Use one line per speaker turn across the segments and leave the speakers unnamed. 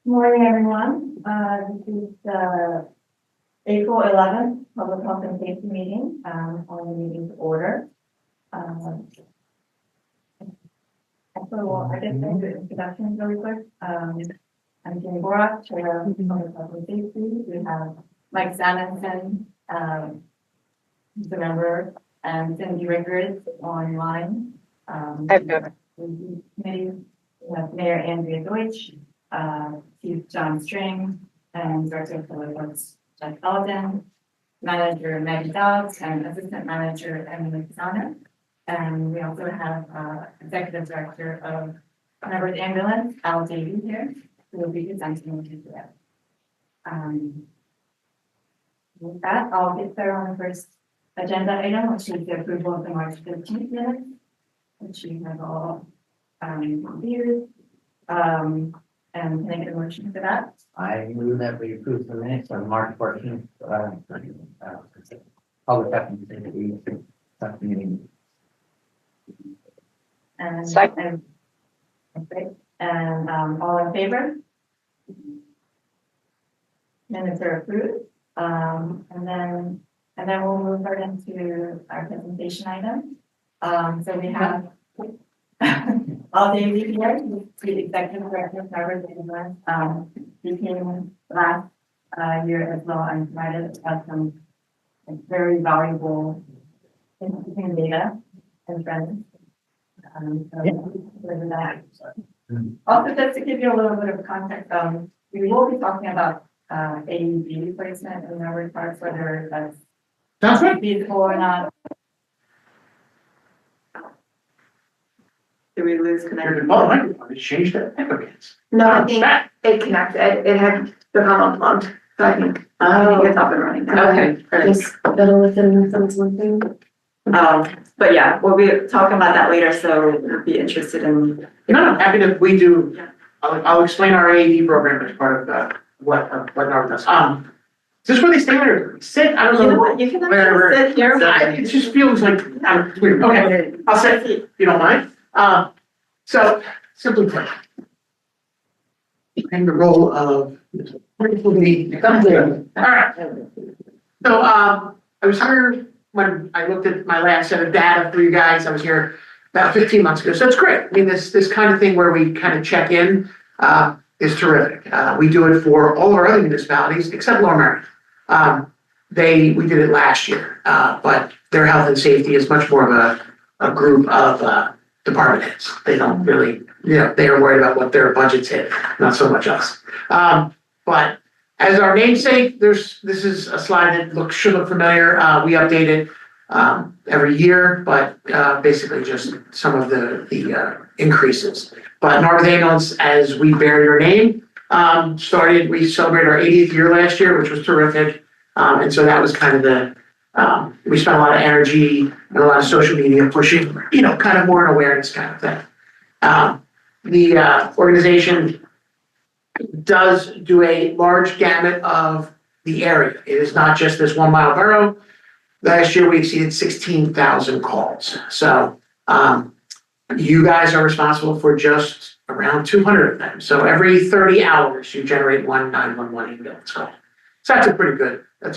Morning, everyone. This is the April 11th Public Health and Safety meeting, on the meeting to order. I guess I'll do introductions really quick. I'm Jenny Borak, Chair of Public Health and Safety. We have Mike Sanderson, who's a member, and Cindy Rickers online. Committee. We have Mayor Andrea Deutsch, Chief John String, and Director of Public Works Jeff Sullivan, Manager Maggie Dobbs, and Assistant Manager Emily Pisano. And we also have Executive Director of Harvard Ambulance, Al Davey here, who will be presenting today. With that, I'll get started on the first agenda item, which is the approval of the March 15th minutes, which we have all reviewed. And can I get a motion for that?
I move that we approve the minutes on March 14th, public health and safety subcommittee.
And
Second.
Okay, and all in favor? Minutes are approved. And then we'll move right into our presentation item. So we have all day here, the Executive Director of Harvard Ambulance, he came last year as well and provided us some very valuable interesting data and trends. So that. Also, just to give you a little bit of context, we will be talking about AED replacement in our parts, whether that's feasible or not.
Did we lose connection?
Oh, microphone, it changed that.
No, I think it connected. It had become unplugged. So I think it's up and running now.
Okay,
Just better within someone's thing.
but yeah, we'll be talking about that later, so we'll be interested in.
No, happy to, we do,
Yeah.
I'll explain our AED program as part of what NARC does. Is this where they stay there? Sit, I don't
You know
know.
what, you can
Wherever.
actually sit here.
It just feels like, weird. Okay, I'll sit, if you don't mind. So simply put, playing the role of all right. So I was here when I looked at my last set of data for you guys. I was here about 15 months ago, so it's great. I mean, this kind of thing where we kind of check in is terrific. We do it for all our other municipalities except Lower Merion. We did it last year, but their health and safety is much more of a group of department heads. They don't really, they are worried about what their budgets hit, not so much us. But as our namesake, this is a slide that should look familiar. We update it every year, but basically just some of the increases. But Narberth Ambulance, as we bear your name, we celebrated our 80th year last year, which was terrific. And so that was kind of we spent a lot of energy and a lot of social media pushing, kind of more an awareness kind of thing. The organization does do a large gamut of the area. It is not just this 1 mile borough. Last year, we exceeded 16,000 calls. So you guys are responsible for just around 200 of them. So every 30 hours, you generate one 911 ambulance call. So that's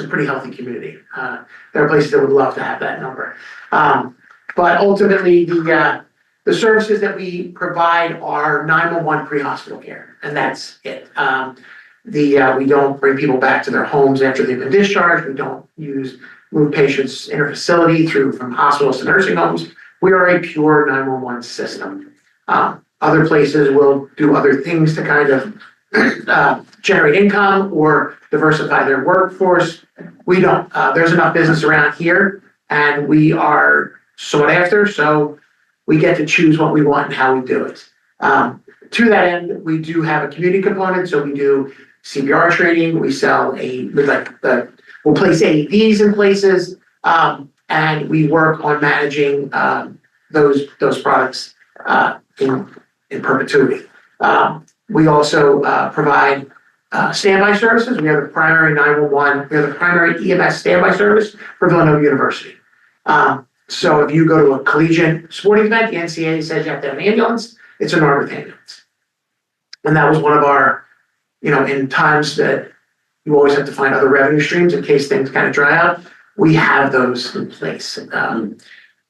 a pretty healthy community. There are places that would love to have that number. But ultimately, the services that we provide are 911 pre-hospital care, and that's it. We don't bring people back to their homes after they've been discharged. We don't move patients interfacility from hospitals to nursing homes. We are a pure 911 system. Other places will do other things to kind of generate income or diversify their workforce. We don't. There's enough business around here, and we are sought after, so we get to choose what we want and how we do it. To that end, we do have a community component, so we do CPR training. We we'll place AEDs in places, and we work on managing those products in perpetuity. We also provide standby services. We have the primary 911. We have the primary EMS standby service for Villanova University. So if you go to a collegiate sporting event, the NCAA says you have to have an ambulance. It's a Narberth ambulance. And that was one of our in times that you always have to find other revenue streams in case things kind of dry up, we have those in place.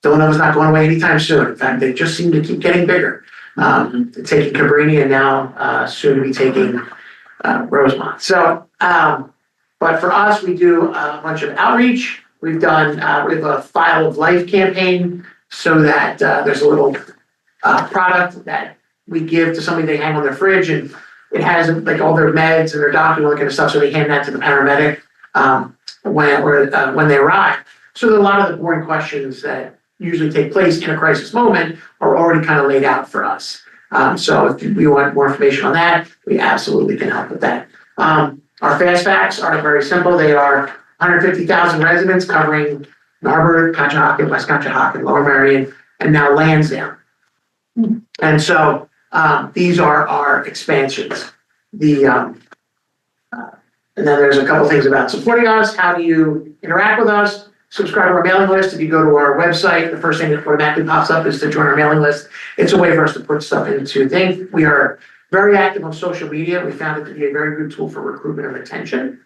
Villanova's not going away anytime soon. In fact, they just seem to keep getting bigger. Taking Cabrini and now soon to be taking Rosemont. So, but for us, we do a bunch of outreach. We've done, we have a File of Life campaign so that there's a little product that we give to somebody they hang on their fridge, and it has like all their meds and their doctor and all that kind of stuff. So they hand that to the paramedic when they arrive. So that a lot of the boring questions that usually take place in a crisis moment are already kind of laid out for us. So if we want more information on that, we absolutely can help with that. Our fast facts are very simple. They are 150,000 residents covering Narberth, Conshohocken, West Conshohocken, Lower Merion, and now Lansdowne. And so these are our expansions. And then there's a couple things about supporting us. How do you interact with us? Subscribe to our mailing list. If you go to our website, the first thing that automatically pops up is to join our mailing list. It's a way for us to put stuff into things. We are very active on social media. We found it to be a very good tool for recruitment and retention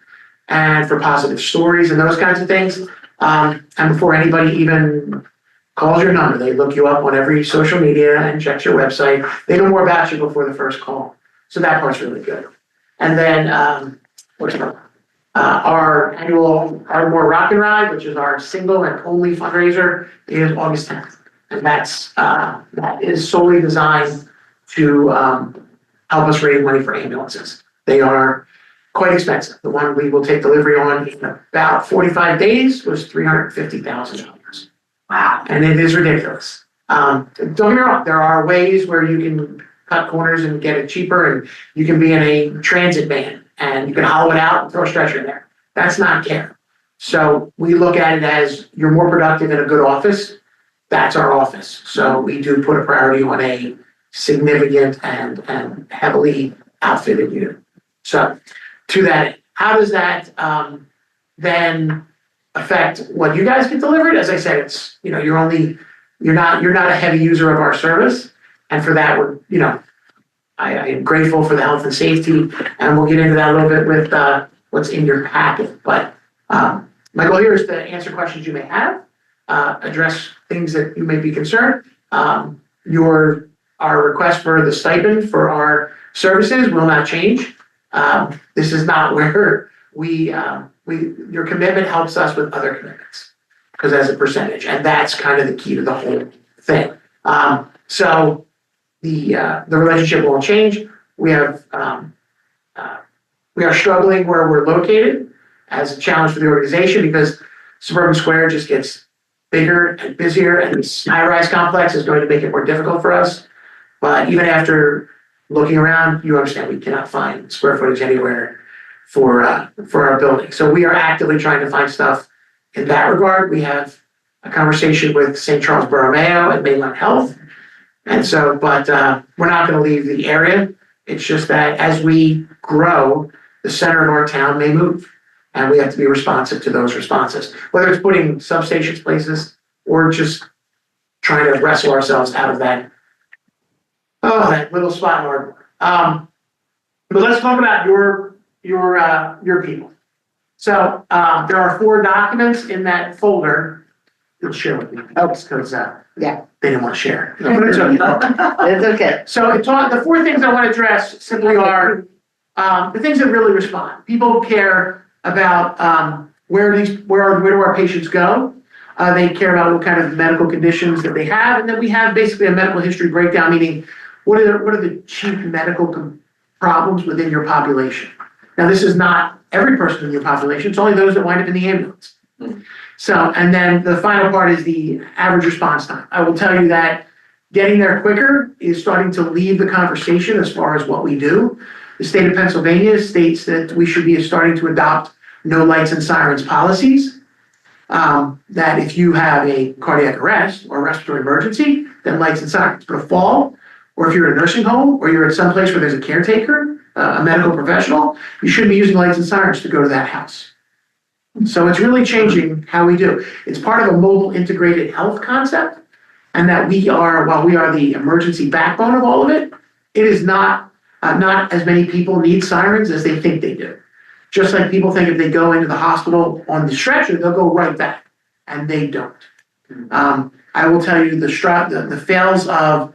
and for positive stories and those kinds of things. And before anybody even calls your number, they look you up on every social media and checks your website. They know more about you before the first call. So that part's really good. And then our annual Ardmore Rock and Ride, which is our single and only fundraiser, is August 10th. And that is solely designed to help us raise money for ambulances. They are quite expensive. The one we will take delivery on in about 45 days was $350,000. Wow. And it is ridiculous. Don't get me wrong, there are ways where you can cut corners and get it cheaper, and you can be in a transit van and you can hollow it out and throw a stretcher in there. That's not care. So we look at it as you're more productive in a good office. That's our office. So we do put a priority on a significant and heavily outfitted unit. So to that, how does that then affect what you guys get delivered? As I said, it's, you're not a heavy user of our service. And for that, I am grateful for the health and safety, and we'll get into that a little bit with what's in your packet. But my goal here is to answer questions you may have, address things that you may be concerned. Our request for the stipend for our services will not change. This is not where your commitment helps us with other commitments, because as a percentage, and that's kind of the key to the whole thing. So the relationship won't change. We are struggling where we're located as a challenge for the organization, because Suburban Square just gets bigger and busier, and this high-rise complex is going to make it more difficult for us. But even after looking around, you understand we cannot find square footage anywhere for our building. So we are actively trying to find stuff in that regard. We have a conversation with St. Charles Borough Mayo and Mainland Health. And so, but we're not going to leave the area. It's just that as we grow, the center of our town may move, and we have to be responsive to those responses, whether it's putting substations places or just trying to wrestle ourselves out of that little spot in Ardmore. But let's talk about your people. So there are 4 documents in that folder. You'll share with me. Because
Yeah.
they didn't want to share. But it's okay.
It's okay.
So the 4 things I want to address simply are the things that really respond. People care about where do our patients go. They care about what kind of medical conditions that they have, and then we have basically a medical history breakdown, meaning what are the chief medical problems within your population. Now, this is not every person in your population; it's only those that wind up in the ambulance. So, and then the final part is the average response time. I will tell you that getting there quicker is starting to lead the conversation as far as what we do. The state of Pennsylvania states that we should be starting to adopt no lights and sirens policies. That if you have a cardiac arrest or respiratory emergency, then lights and sirens. But a fall, or if you're in a nursing home, or you're at some place where there's a caretaker, a medical professional, you shouldn't be using lights and sirens to go to that house. So it's really changing how we do. It's part of a mobile integrated health concept, and that while we are the emergency backbone of all of it, it is not Not as many people need sirens as they think they do. Just like people think if they go into the hospital on the stretcher, they'll go right back, and they don't. I will tell you, the fails of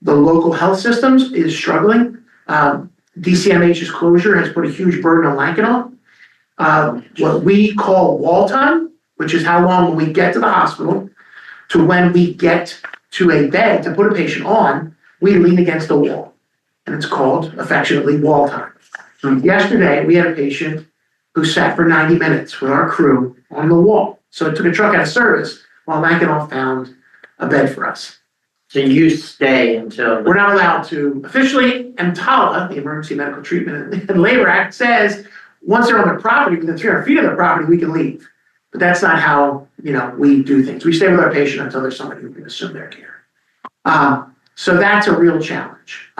the local health systems is struggling. DCMH's closure has put a huge burden on Lankenau. What we call wall time, which is how long when we get to the hospital to when we get to a bed to put a patient on, we lean against the wall. And it's called affectionately wall time. Yesterday, we had a patient who sat for 90 minutes with our crew on the wall. So it took a truck out of service while Lankenau found a bed for us.
So you stay until.
We're not allowed to officially, EMTALA, the Emergency Medical Treatment and Labor Act, says once they're on their property, within 300 feet of their property, we can leave. But that's not how, we do things. We stay with our patient until there's somebody who can assume their care. So that's a real challenge.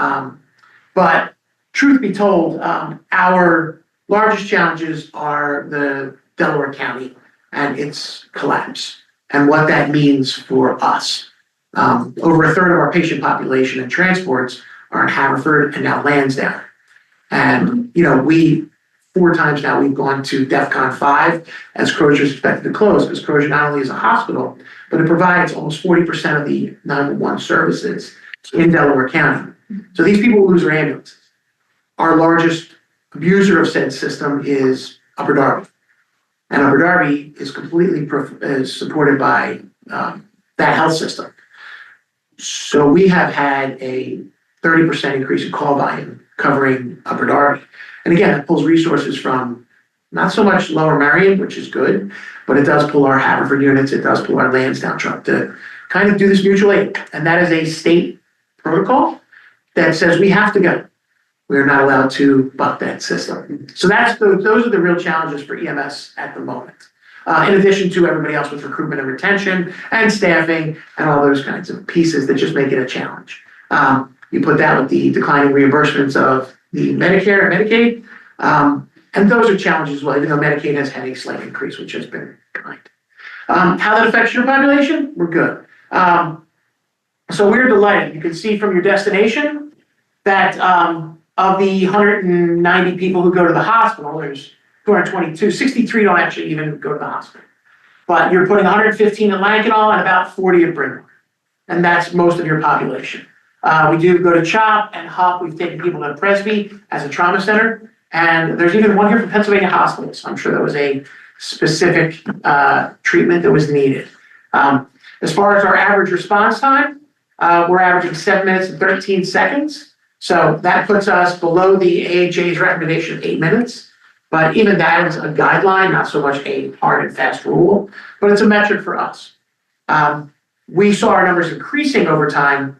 But truth be told, our largest challenges are the Delaware County and its collapse and what that means for us. Over a third of our patient population and transports are in Haverford and now Lansdowne. And, 4 times now we've gone to DEFCON 5 as Crozier is expected to close, because Crozier not only is a hospital, but it provides almost 40% of the 911 services in Delaware County. So these people lose their ambulances. Our largest abuser of said system is Upper Darby. And Upper Darby is completely supported by that health system. So we have had a 30% increase in call volume covering Upper Darby. And again, that pulls resources from not so much Lower Marion, which is good, but it does pull our Haverford units, it does pull our Lansdowne truck to kind of do this mutual aid. And that is a state protocol that says we have to go. We are not allowed to buck that system. So those are the real challenges for EMS at the moment. In addition to everybody else with recruitment and retention and staffing and all those kinds of pieces that just make it a challenge. You put that with the declining reimbursements of the Medicare and Medicaid, and those are challenges as well, even though Medicaid has had a slight increase, which has been kind. How that affects your population? We're good. So we're delighted. You can see from your destination that of the 190 people who go to the hospital, there's 222, 63 don't actually even go to the hospital. But you're putting 115 in Lankenau and about 40 at Bryn Mawr. And that's most of your population. We do go to CHOP and HUP. We've taken people to Presby as a trauma center. And there's even one here from Pennsylvania Hospital. So I'm sure that was a specific treatment that was needed. As far as our average response time, we're averaging 7 minutes and 13 seconds. So that puts us below the AHA's recommendation of 8 minutes. But even that is a guideline, not so much a hard and fast rule, but it's a metric for us. We saw our numbers increasing over time.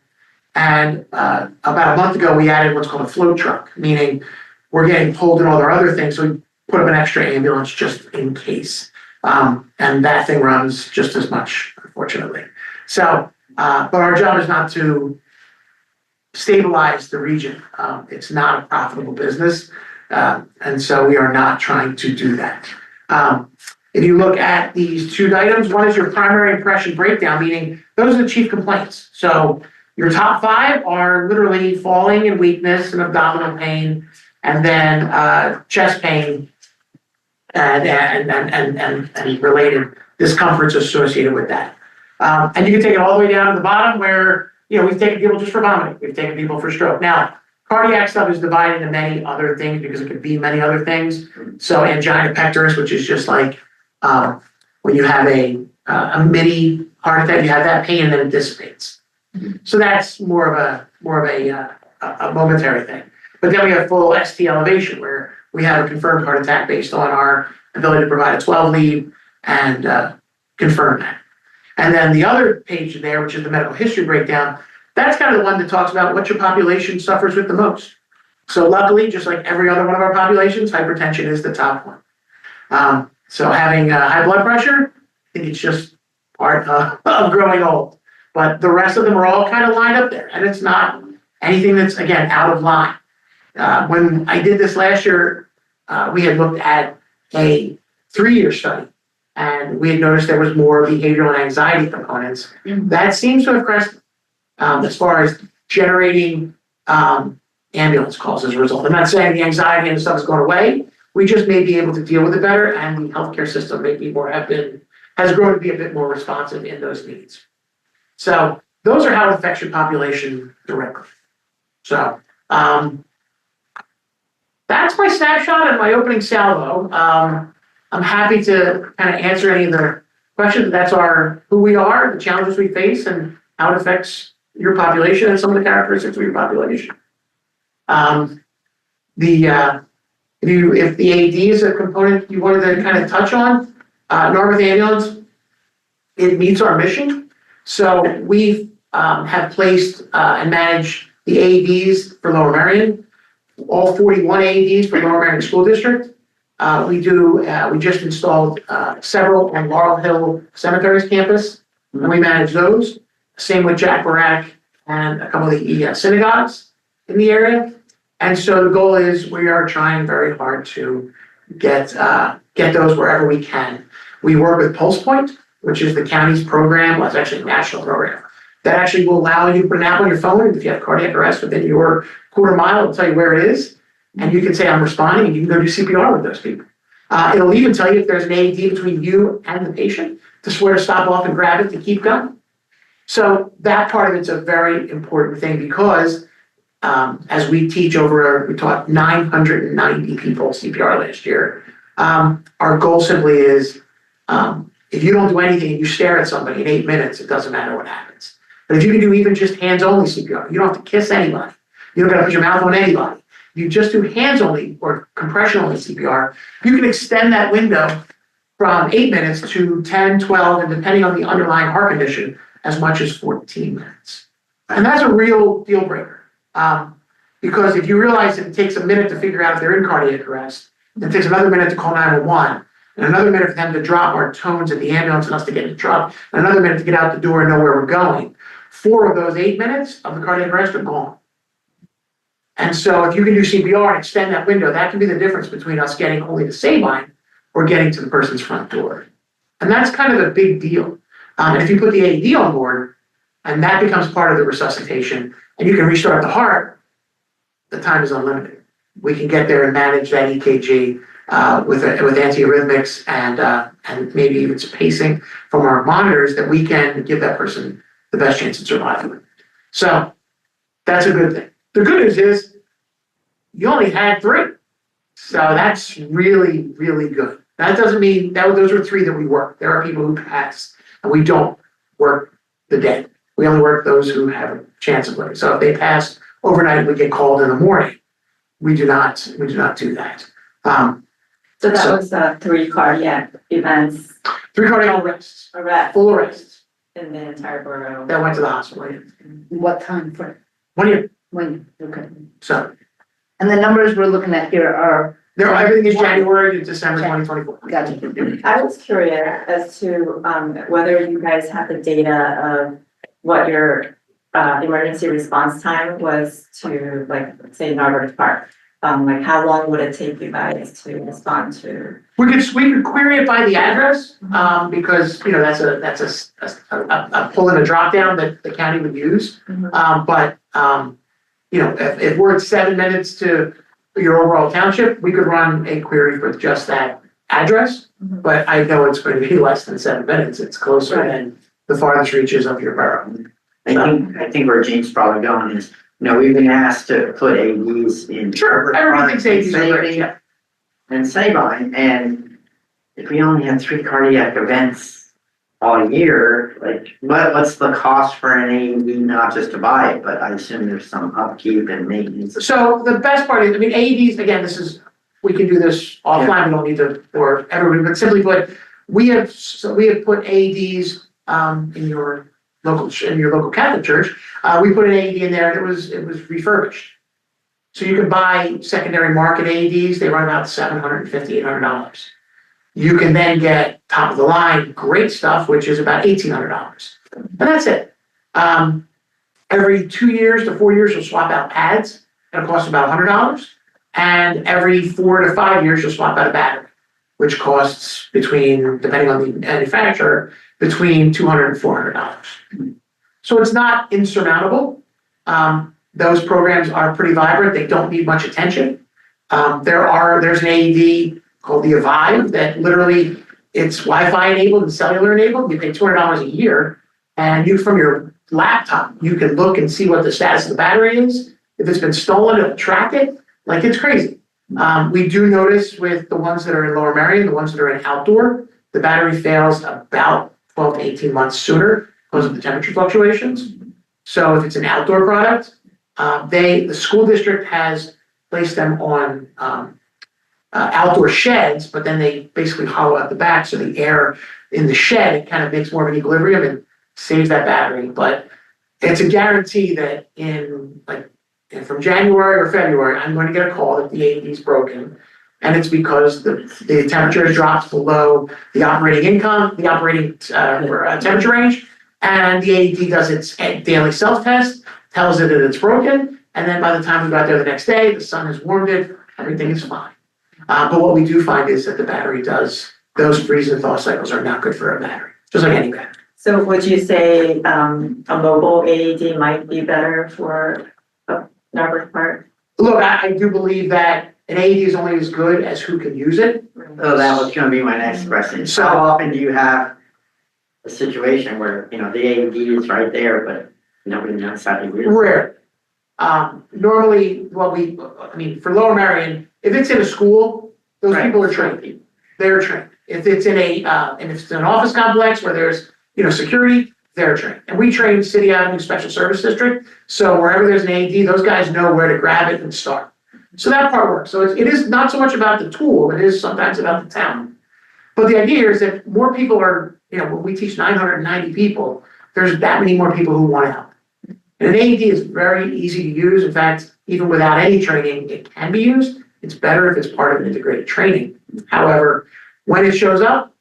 And about a month ago, we added what's called a float truck, meaning we're getting pulled in all their other things. So we put up an extra ambulance just in case. And that thing runs just as much, unfortunately. So, but our job is not to stabilize the region. It's not a profitable business. And so we are not trying to do that. If you look at these 2 items, one is your primary impression breakdown, meaning those are the chief complaints. So your top 5 are literally falling and weakness and abdominal pain, and then chest pain and related discomforts associated with that. And you can take it all the way down to the bottom where, we've taken people just for vomiting. We've taken people for stroke. Now, cardiac stuff is divided into many other things because it could be many other things. So angina pectoris, which is just like when you have a mini heart attack, you have that pain and then it dissipates. So that's more of a momentary thing. But then we have full ST elevation where we have a confirmed heart attack based on our ability to provide a 12 lead and confirm that. And then the other page there, which is the medical history breakdown, that's kind of the one that talks about what your population suffers with the most. So luckily, just like every other one of our populations, hypertension is the top one. So having high blood pressure, I think it's just part of growing old. But the rest of them are all kind of lined up there. And it's not anything that's, again, out of line. When I did this last year, we had looked at a 3-year study. And we had noticed there was more behavioral and anxiety components. That seems to have crested as far as generating ambulance calls as a result. I'm not saying the anxiety and stuff is going away. We just may be able to deal with it better, and the healthcare system may be has grown to be a bit more responsive in those needs. So those are how it affects your population directly. So, that's my snapshot and my opening salvo. I'm happy to kind of answer any of the questions. That's who we are, the challenges we face, and how it affects your population and some of the characteristics of your population. If the AD is a component you wanted to kind of touch on, Narberth Ambulance, it meets our mission. So we have placed and manage the AEDs for Lower Merion, all 41 AEDs for Lower Merion School District. We just installed several on Laurel Hill Cemetery's campus, and we manage those. Same with Jack Barak and a couple of the synagogues in the area. And so the goal is we are trying very hard to get those wherever we can. We work with Pulse Point, which is the county's program. Well, it's actually a national program that actually will allow you to put an app on your phone. And if you have cardiac arrest within your quarter mile, it'll tell you where it is. And you can say, I'm responding, and you can go do CPR with those people. It'll even tell you if there's an AED between you and the patient to swear to stop off and grab it to keep going. So that part of it's a very important thing because as we teach we taught 990 people CPR last year. Our goal simply is if you don't do anything and you stare at somebody in 8 minutes, it doesn't matter what happens. But if you can do even just hands-only CPR, you don't have to kiss anybody. You don't got to put your mouth on anybody. You just do hands-only or compression-only CPR, you can extend that window from 8 minutes to 10, 12, and depending on the underlying heart condition, as much as 14 minutes. And that's a real deal breaker. Because if you realize that it takes a minute to figure out if they're in cardiac arrest, then it takes another minute to call 911, and another minute for them to drop our tones at the ambulance and us to get in the truck, and another minute to get out the door and know where we're going. 4 of those 8 minutes of the cardiac arrest are gone. And so if you can do CPR and extend that window, that can be the difference between us getting only to Sabine or getting to the person's front door. And that's kind of a big deal. And if you put the AED on board, and that becomes part of the resuscitation, and you can restart the heart, the time is unlimited. We can get there and manage that EKG with antiarrhythmics and maybe even some pacing from our monitors that we can give that person the best chance of survival. So that's a good thing. The good news is you only had 3. So that's really, really good. That doesn't mean those are 3 that we work. There are people who pass and we don't work the day. We only work those who have a chance of living. So if they pass overnight, we get called in the morning. We do not do that.
So that was 3 cardiac events.
3 cardiac arrests, full arrests
In the entire borough.
that went to the hospital. Yeah.
What time frame?
1 year.
When? Okay.
So
And the numbers we're looking at here are,
everything is January to December 2024.
gotcha.
I was curious as to whether you guys have the data of what your emergency response time was to, like, say, Narberth Park. Like, how long would it take you guys to respond to?
We could query it by the address, because, that's a pull and a drop down that the county would use. But if we're at 7 minutes to your overall township, we could run a query for just that address. But I know it's going to be less than 7 minutes. It's closer than the farthest reaches of your borough.
I think where Jane's probably going is, we've been asked to put AEDs in.
Sure, everybody thinks AEDs are great, yeah.
And Sabine, and if we only have 3 cardiac events all year, like, what's the cost for an AED, not just to buy it, but I assume there's some upkeep and maintenance.
So the best part is, AEDs, again, we can do this offline, we don't need to, or everybody, but simply put, we have put AEDs in your local Catholic church. We put an AED in there and it was refurbished. So you can buy secondary market AEDs, they run about $750, $800. You can then get top of the line, great stuff, which is about $1,800. And that's it. Every 2 years to 4 years, you'll swap out pads. It'll cost about $100. And every 4 to 5 years, you'll swap out a battery, which costs depending on the manufacturer, between $200 and $400. So it's not insurmountable. those programs are pretty vibrant, they don't need much attention. There's an AED called the Avive that literally, it's Wi-Fi enabled and cellular enabled, you pay $200 a year. And you, from your laptop, you can look and see what the status of the battery is. If it's been stolen, it'll track it, like it's crazy. We do notice with the ones that are in Lower Merion, the ones that are in outdoor, the battery fails about 12 to 18 months sooner because of the temperature fluctuations. So if it's an outdoor product, the school district has placed them on outdoor sheds, but then they basically hollow out the back, so the air in the shed, it kind of makes more of an equilibrium and saves that battery. But it's a guarantee that from January or February, I'm going to get a call that the AED is broken. And it's because the temperature drops below the operating temperature range. And the AED does its daily self-test, tells it that it's broken. And then by the time we got there the next day, the sun has warmed it, everything is fine. But what we do find is that the battery those freeze and thaw cycles are not good for a battery, just like any battery.
So would you say, a mobile AED might be better for a Narberth Park?
Look, I do believe that an AED is only as good as who can use it.
So that was gonna be my next question.
So-
How often do you have a situation where, the AED is right there, but nobody knows how to use it?
Rare. Normally, for Lower Merion, if it's in a school, those
Right.
people are trained. They're trained. If it's in if it's in an office complex where there's, security, they're trained. And we train City Avenue Special Service District, so wherever there's an AED, those guys know where to grab it and start. So that part works. So it is not so much about the tool, it is sometimes about the town. But the idea is that more people are, when we teach 990 people, there's that many more people who want to help. And an AED is very easy to use. In fact, even without any training, it can be used. It's better if it's part of an integrated training. However, when it shows up,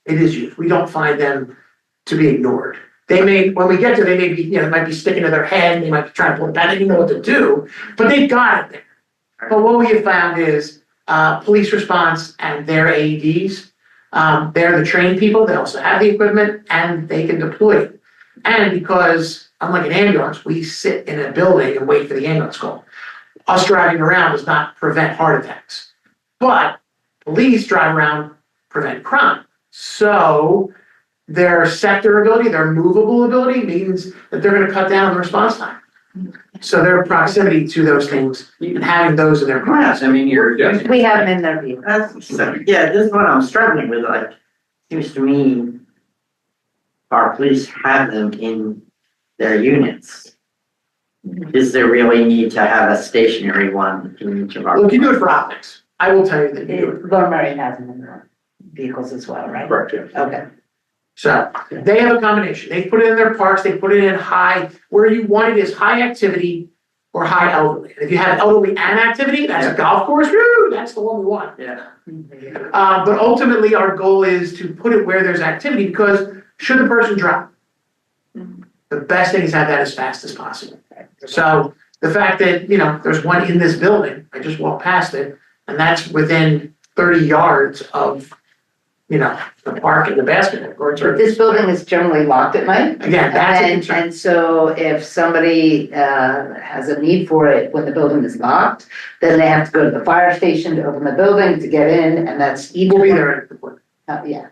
it is used. We don't find them to be ignored. When we get to, they may be, it might be sticking to their head, they might be trying to pull it back, they don't know what to do, but they've got it there. But what we have found is, police response and their AEDs, they're the trained people, they also have the equipment, and they can deploy it. And because, unlike an ambulance, we sit in a building and wait for the ambulance call. Us driving around does not prevent heart attacks. But police drive around, prevent crime. So their sector ability, their movable ability means that they're gonna cut down on the response time. So their proximity to those things and having those in their cars.
I mean,
We have them in their view.
this is what I'm struggling with, seems to me our police have them in their units. Is there really need to have a stationary one in each of our?
Well, you can do it for optics. I will tell you that you do it.
Lower Merion has them in their vehicles as well, right?
Correct, yeah.
Okay.
So they have a combination. They put it in their parks, they put it in where you want it is high activity or high elderly. And if you have elderly and activity, that's a golf course, woo, that's the one we want.
Yeah.
But ultimately, our goal is to put it where there's activity, because should the person drop, the best thing is have that as fast as possible. So the fact that, there's one in this building, I just walked past it, and that's within 30 yards of, the park and the basketball courts.
But this building is generally locked at night.
Again, that's a
And,
concern.
and so if somebody has a need for it when the building is locked, then they have to go to the fire station to open the building to get in, and that's each
We'll be
one.
there.
Yeah,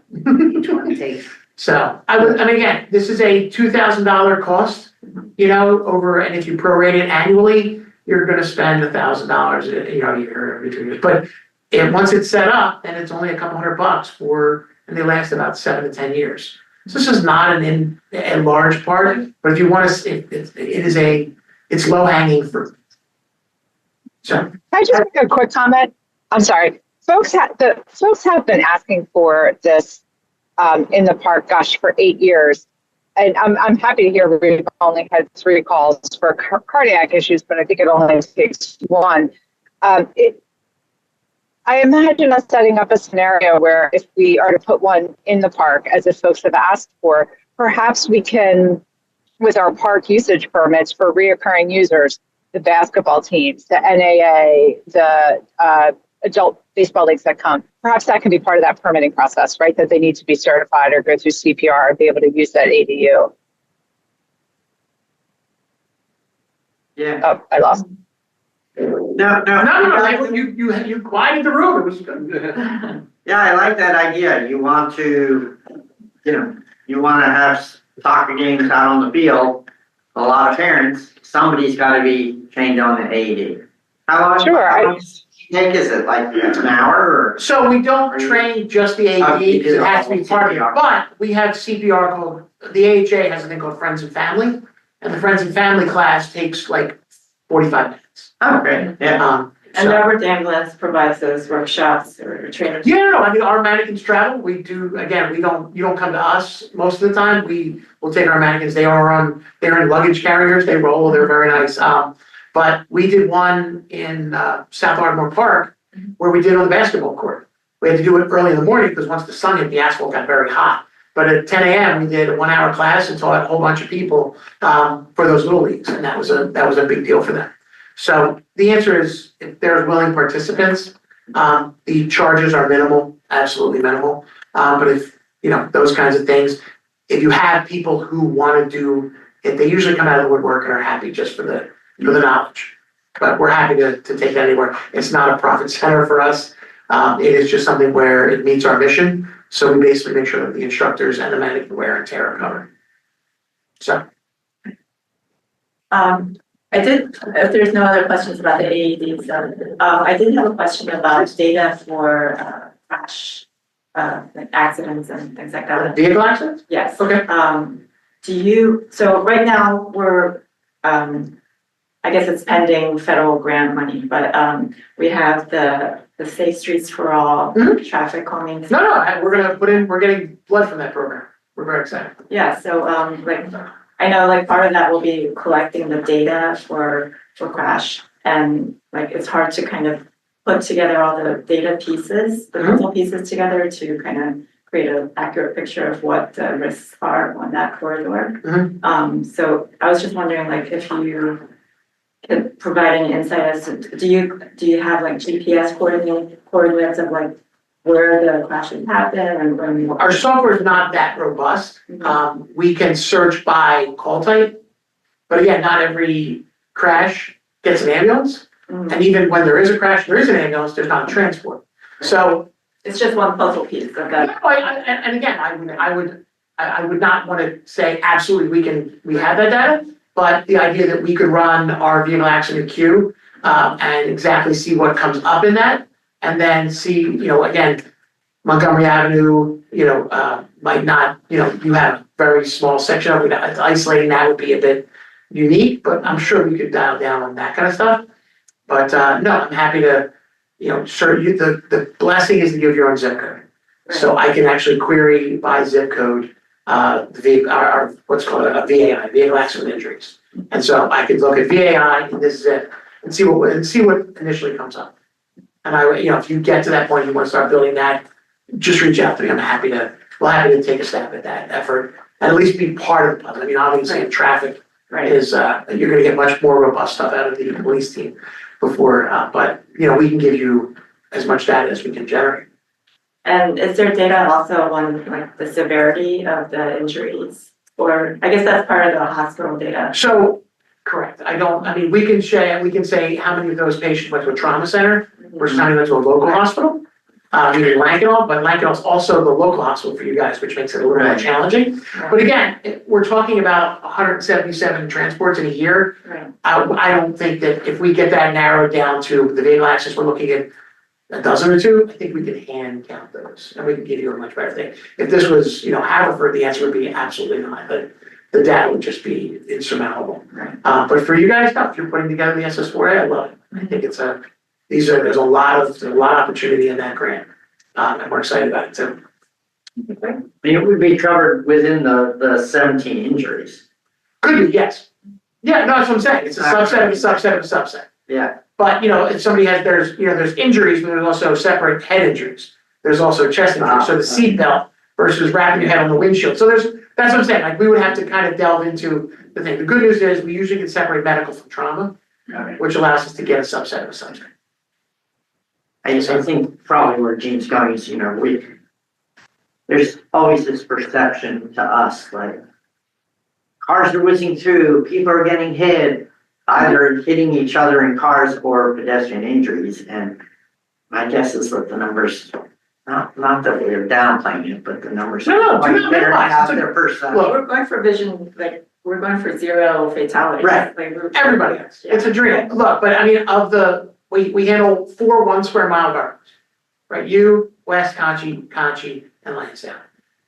each one takes.
So, again, this is a $2,000 cost, and if you prorate it annually, you're gonna spend $1,000, a year, every 2 years. But once it's set up, then it's only a couple $100 and they last about 7 to 10 years. So this is not a large part, but if you want to, it's low hanging fruit. So,
Can I just make a quick comment? I'm sorry. Folks have been asking for this in the park, for 8 years. And I'm happy to hear we've only had 3 calls for cardiac issues, but I think it only takes 1. I imagine us setting up a scenario where if we are to put one in the park, as if folks have asked for, perhaps we can, with our park usage permits for reoccurring users, the basketball teams, the NAA, the adult baseball leagues that come, perhaps that can be part of that permitting process, right? That they need to be certified or go through CPR and be able to use that ADU.
Yeah,
Oh, I lost.
No, you quieted the room, it was good.
yeah, I like that idea. You want to, you wanna have soccer games out on the field. A lot of parents, somebody's gotta be trained on the AED.
Sure,
How long does it take? Is it like an hour or?
So we don't train just the AED, because it has to be part of it,
CPR.
but we have CPR called, the AHA has a thing called Friends and Family, and the Friends and Family class takes like 45 minutes.
Oh, great, yeah.
And
So-
Norwood Ambulance provides those workshops or training.
Yeah, no, I mean, our mannequins travel, we do, again, you don't come to us most of the time, we will take our mannequins, they're in luggage carriers, they roll, they're very nice. But we did one in, South Ardmore Park, where we did on the basketball court. We had to do it early in the morning, because once the sun hit, the asphalt got very hot. But at 10 a.m., we did a 1 hour class and taught a whole bunch of people, for those little leagues, and that was a big deal for them. So the answer is, if there's willing participants, the charges are minimal, absolutely minimal. But if, those kinds of things, if you have people who wanna do it, they usually come out of the woodwork and are happy just for the knowledge. But we're happy to take that anywhere. It's not a profit center for us. It is just something where it meets our mission. So we basically make sure that the instructors and the mannequin wear and tear are covered. So,
If there's no other questions about the AEDs, I did have a question about data for, crash, like accidents and things like that.
vehicle accidents?
Yes.
Okay.
So right now, we're, I guess it's pending federal grant money, but, we have the Safe Streets for All traffic calming.
No, we're getting blood from that program. We're very excited.
Yeah, so, like, I know like part of that will be collecting the data for crash, and like, it's hard to kind of put together all the data pieces, the puzzle pieces together to kind of create an accurate picture of what the risks are on that corridor. So I was just wondering, like, if you could provide any insight as to, do you have like GPS coordinates of like where the crashes happen and when?
Our software is not that robust. We can search by call type, but again, not every crash gets an ambulance. And even when there is a crash, there is an ambulance, there's not a transport. So.
It's just one puzzle piece of that.
No, and again, I would not want to say absolutely we have that data, but the idea that we could run our vehicle accident queue, and exactly see what comes up in that, and then see, again, Montgomery Avenue, might not, you have a very small section of it, isolating that would be a bit unique, but I'm sure we could dial down on that kind of stuff. But, no, I'm happy to, sure, the blessing is to give your own zip code. So I can actually query by zip code, our what's called a VAI, vehicle accident injuries. And so I could look at VAI in this zip and see what initially comes up. And if you get to that point, you want to start building that, just reach out to me. We're happy to take a stab at that effort and at least be part of the puzzle. I mean, obviously, traffic is, you're gonna get much more robust stuff out of the police team before, but, we can give you as much data as we can generate.
And is there data also on like the severity of the injuries? Or I guess that's part of the hospital data.
So, correct. We can say how many of those patients went to a trauma center versus how many went to a local hospital. Meaning Lankenau, but Lankenau is also the local hospital for you guys, which makes it a little more challenging. But again, we're talking about 177 transports in a year.
Right.
I don't think that if we get that narrowed down to the vehicle accidents, we're looking at a dozen or two, I think we can hand count those, and we can give you a much better thing. If this was, Haverford, the answer would be absolutely not, but the data would just be insurmountable.
Right.
But for you guys, if you're putting together the SS4A, I love it. I think there's a lot of opportunity in that grant, and we're excited about it too.
I mean, it would be covered within the 17 injuries.
Could be, yes. Yeah, no, that's what I'm saying. It's a subset of a subset of a subset.
Yeah.
But, if somebody there's injuries, but there's also separate head injuries. There's also chest injuries. So the seat belt versus wrapping your head on the windshield. So that's what I'm saying. Like, we would have to kind of delve into the thing. The good news is we usually can separate medical from trauma, which allows us to get a subset of a subset.
I think probably where Gene's going is, there's always this perception to us, like, cars are whizzing through, people are getting hit, either hitting each other in cars or pedestrian injuries, and my guess is that the numbers, not that we're downplaying it, but the numbers.
No,
are
do not
better
minimize.
out
It's a-
there first.
Look,
We're going for vision, like, we're going for zero fatalities.
Right.
Like,
everybody is, it's a dream, look, but I mean, we handle 4 1 square mile boroughs. Right, you, West, Conchi, and Lansdowne.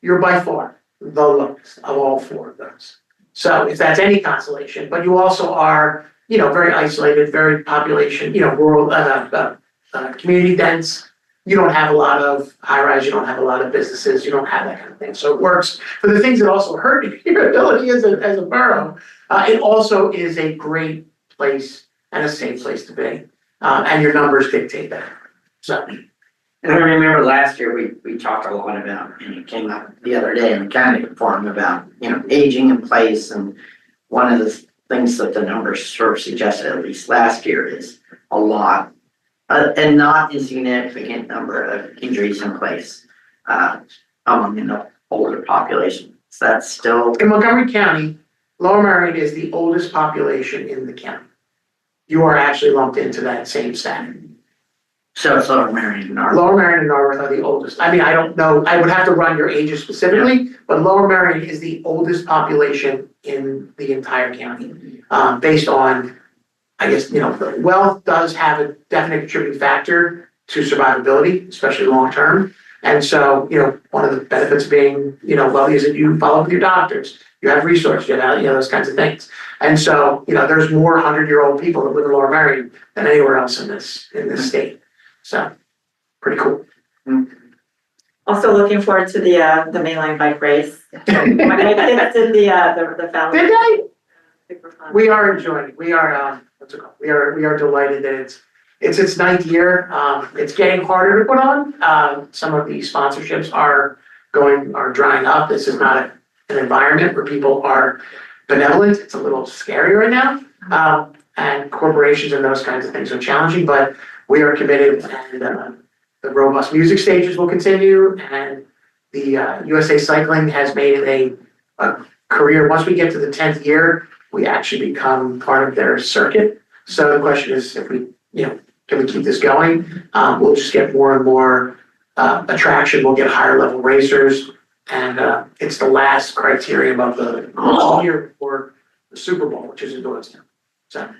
You're by far the lowest of all 4 of those. So if that's any consolation, but you also are, very isolated, very population, rural, community dense. You don't have a lot of high rise, you don't have a lot of businesses, you don't have that kind of thing. So it works for the things that also hurt your ability as a borough. It also is a great place and a safe place to be. And your numbers dictate that. So,
And I remember last year, we talked a lot about, and it came up the other day in the county forum about, aging in place, and one of the things that the numbers sort of suggested, at least last year, is a lot, and not insignificant number of injuries in place, among the older population. So that's still,
in Montgomery County, Lower Merion is the oldest population in the county. You are actually lumped into that same stat.
so it's Lower Merion and Narberth.
Lower Merion and Narberth are the oldest. I mean, I don't know, I would have to run your ages specifically, but Lower Merion is the oldest population in the entire county. Based on, I guess, wealth does have a definite contributing factor to survivability, especially long-term. And so, one of the benefits of being, wealthy is that you follow up with your doctors, you have resources, those kinds of things. And so, there's more 100-year-old people that live in Lower Merion than anywhere else in this state. So, pretty cool.
Also looking forward to the mainline bike race. My kids did the family.
Did they?
Super fun.
We are enjoying, we are, what's it called? We are delighted that it's its 9th year. It's getting harder to put on. Some of the sponsorships are drying up. This is not an environment where people are benevolent. It's a little scary right now. And corporations and those kinds of things are challenging, but we are committed, and the robust music stages will continue, and the USA Cycling has made it a career. Once we get to the 10th year, we actually become part of their circuit. So the question is, if we, can we keep this going? We'll just get more and more attraction. We'll get higher level racers, and it's the last criterion of the year for the Super Bowl, which is in Doylestown. So.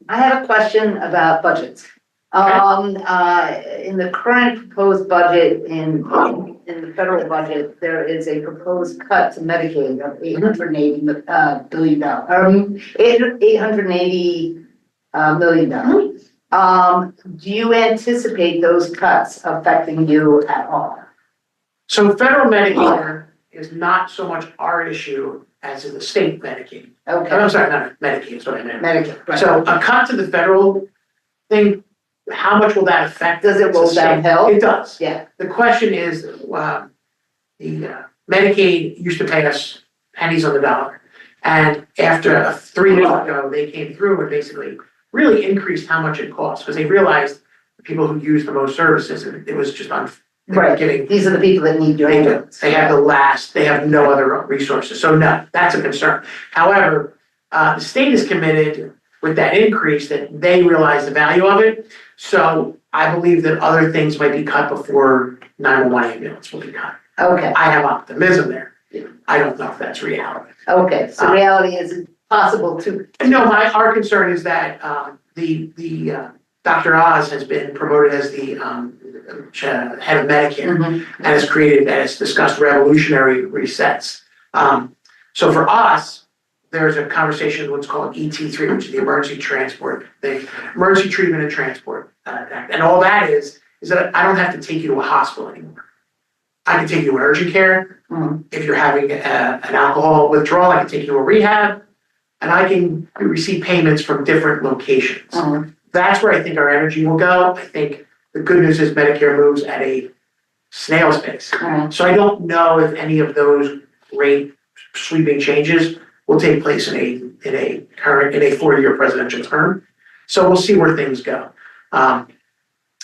I have a question about budgets. In the current proposed budget in the federal budget, there is a proposed cut to Medicaid of $880 billion, $880 million. Do you anticipate those cuts affecting you at all?
So federal Medicare is not so much our issue as in the state Medicaid.
Okay,
I'm sorry, not Medicaid, is what I meant.
Medicaid, right.
So a cut to the federal thing, how much will that affect?
Does it roll
the state?
downhill?
It does.
Yeah,
The question is, the Medicaid used to pay us pennies on the dollar. And after 3 years ago, they came through and basically really increased how much it costs, because they realized the people who use the most services, it was just they were
right.
getting.
These are the people that need your
They do.
ambulance.
They have no other resources. So no, that's a concern. However, the state is committed with that increase that they realize the value of it. So I believe that other things might be cut before 911 ambulance will be cut.
Okay,
I have optimism there. I don't know if that's reality.
okay, so reality is it possible to,
No, our concern is that Dr. Oz has been promoted as the head of Medicare. And has discussed revolutionary resets. So for us, there's a conversation of what's called ET3, which is the Emergency Transport thing, Emergency Treatment and Transport Act. And all that is that I don't have to take you to a hospital anymore. I can take you to urgent care. If you're having an alcohol withdrawal, I can take you to a rehab, and I can receive payments from different locations. That's where I think our energy will go. I think the good news is Medicare moves at a snail's pace. So I don't know if any of those great sweeping changes will take place in a 4-year presidential term. So we'll see where things go. But